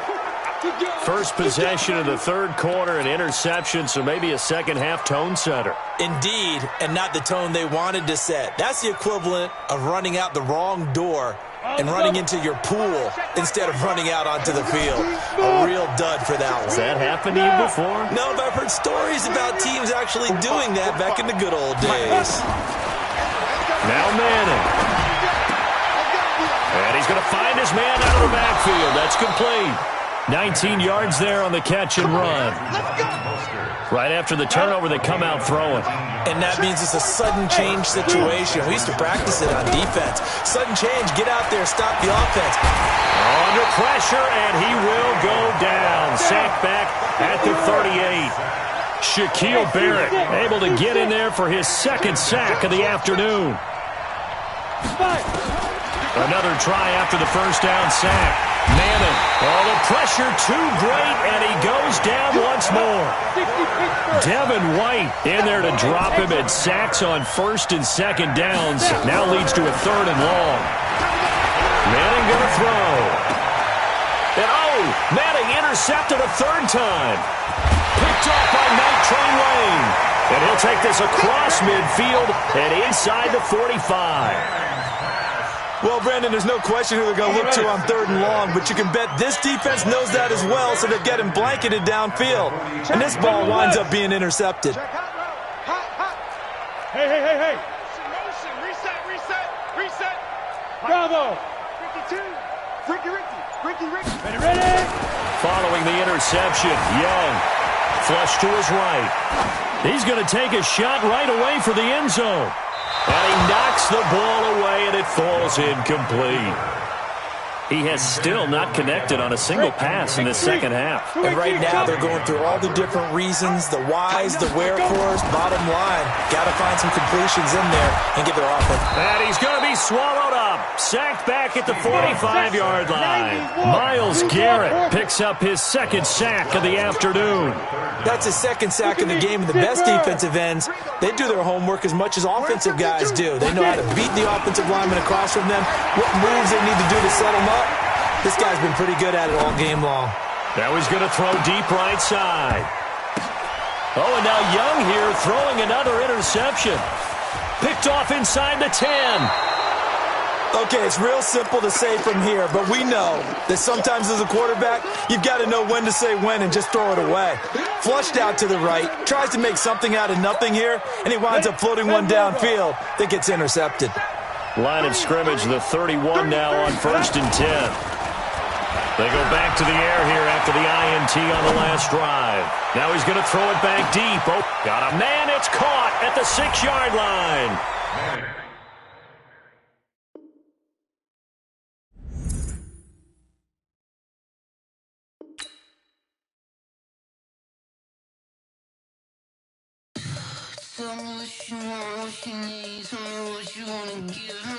First possession of the third quarter, an interception, so maybe a second-half tone setter. Indeed, and not the tone they wanted to set. That's the equivalent of running out the wrong door and running into your pool instead of running out onto the field. A real dud for that one. Has that happened to you before? No, but I've heard stories about teams actually doing that back in the good old days. Now Manning. And he's going to find his man out of the backfield. That's complete. 19 yards there on the catch and run. Right after the turnover, they come out throwing. And that means it's a sudden change situation. We used to practice it on defense. Sudden change, get out there, stop the offense. Under pressure, and he will go down. Sacked back at the 38. Shaquille Barrett able to get in there for his second sack of the afternoon. Another try after the first down sack. Manning, the pressure too great, and he goes down once more. Devin White in there to drop him, and sacks on first and second downs. Now leads to a third and long. Manning going to throw. And Manning intercepted a third time. Picked off by Night Train Lane. And he'll take this across midfield and inside the 45. Well, Brandon, there's no question who they're going to look to on third and long, but you can bet this defense knows that as well, so they're getting blanketed downfield. And this ball winds up being intercepted. Hey. Motion. Reset. Bravo. 52. Ricky. Ready. Following the interception, Young flush to his right. He's going to take a shot right away for the end zone. And he knocks the ball away, and it falls incomplete. He has still not connected on a single pass in the second half. And right now they're going through all the different reasons, the whys, the wherefores. Bottom line, got to find some completions in there and get their offense. And he's going to be swallowed up. Sacked back at the 45-yard line. Myles Garrett picks up his second sack of the afternoon. That's his second sack of the game, and the best defensive ends, they do their homework as much as offensive guys do. They know how to beat the offensive lineman across from them, what moves they need to do to set them up. This guy's been pretty good at it all game long. Now he's going to throw deep right side. And now Young here throwing another interception. Picked off inside the 10. Okay, it's real simple to say from here, but we know that sometimes as a quarterback, you've got to know when to say when and just throw it away. Flushed out to the right, tries to make something out of nothing here, and he winds up floating one downfield that gets intercepted. Line of scrimmage, the 31 now on 1st and 10. They go back to the air here after the INT on the last drive. Now he's going to throw it back deep. Got a man, it's caught at the 6-yard line. Tell me what you want, what you need. Tell me what you wanna give me.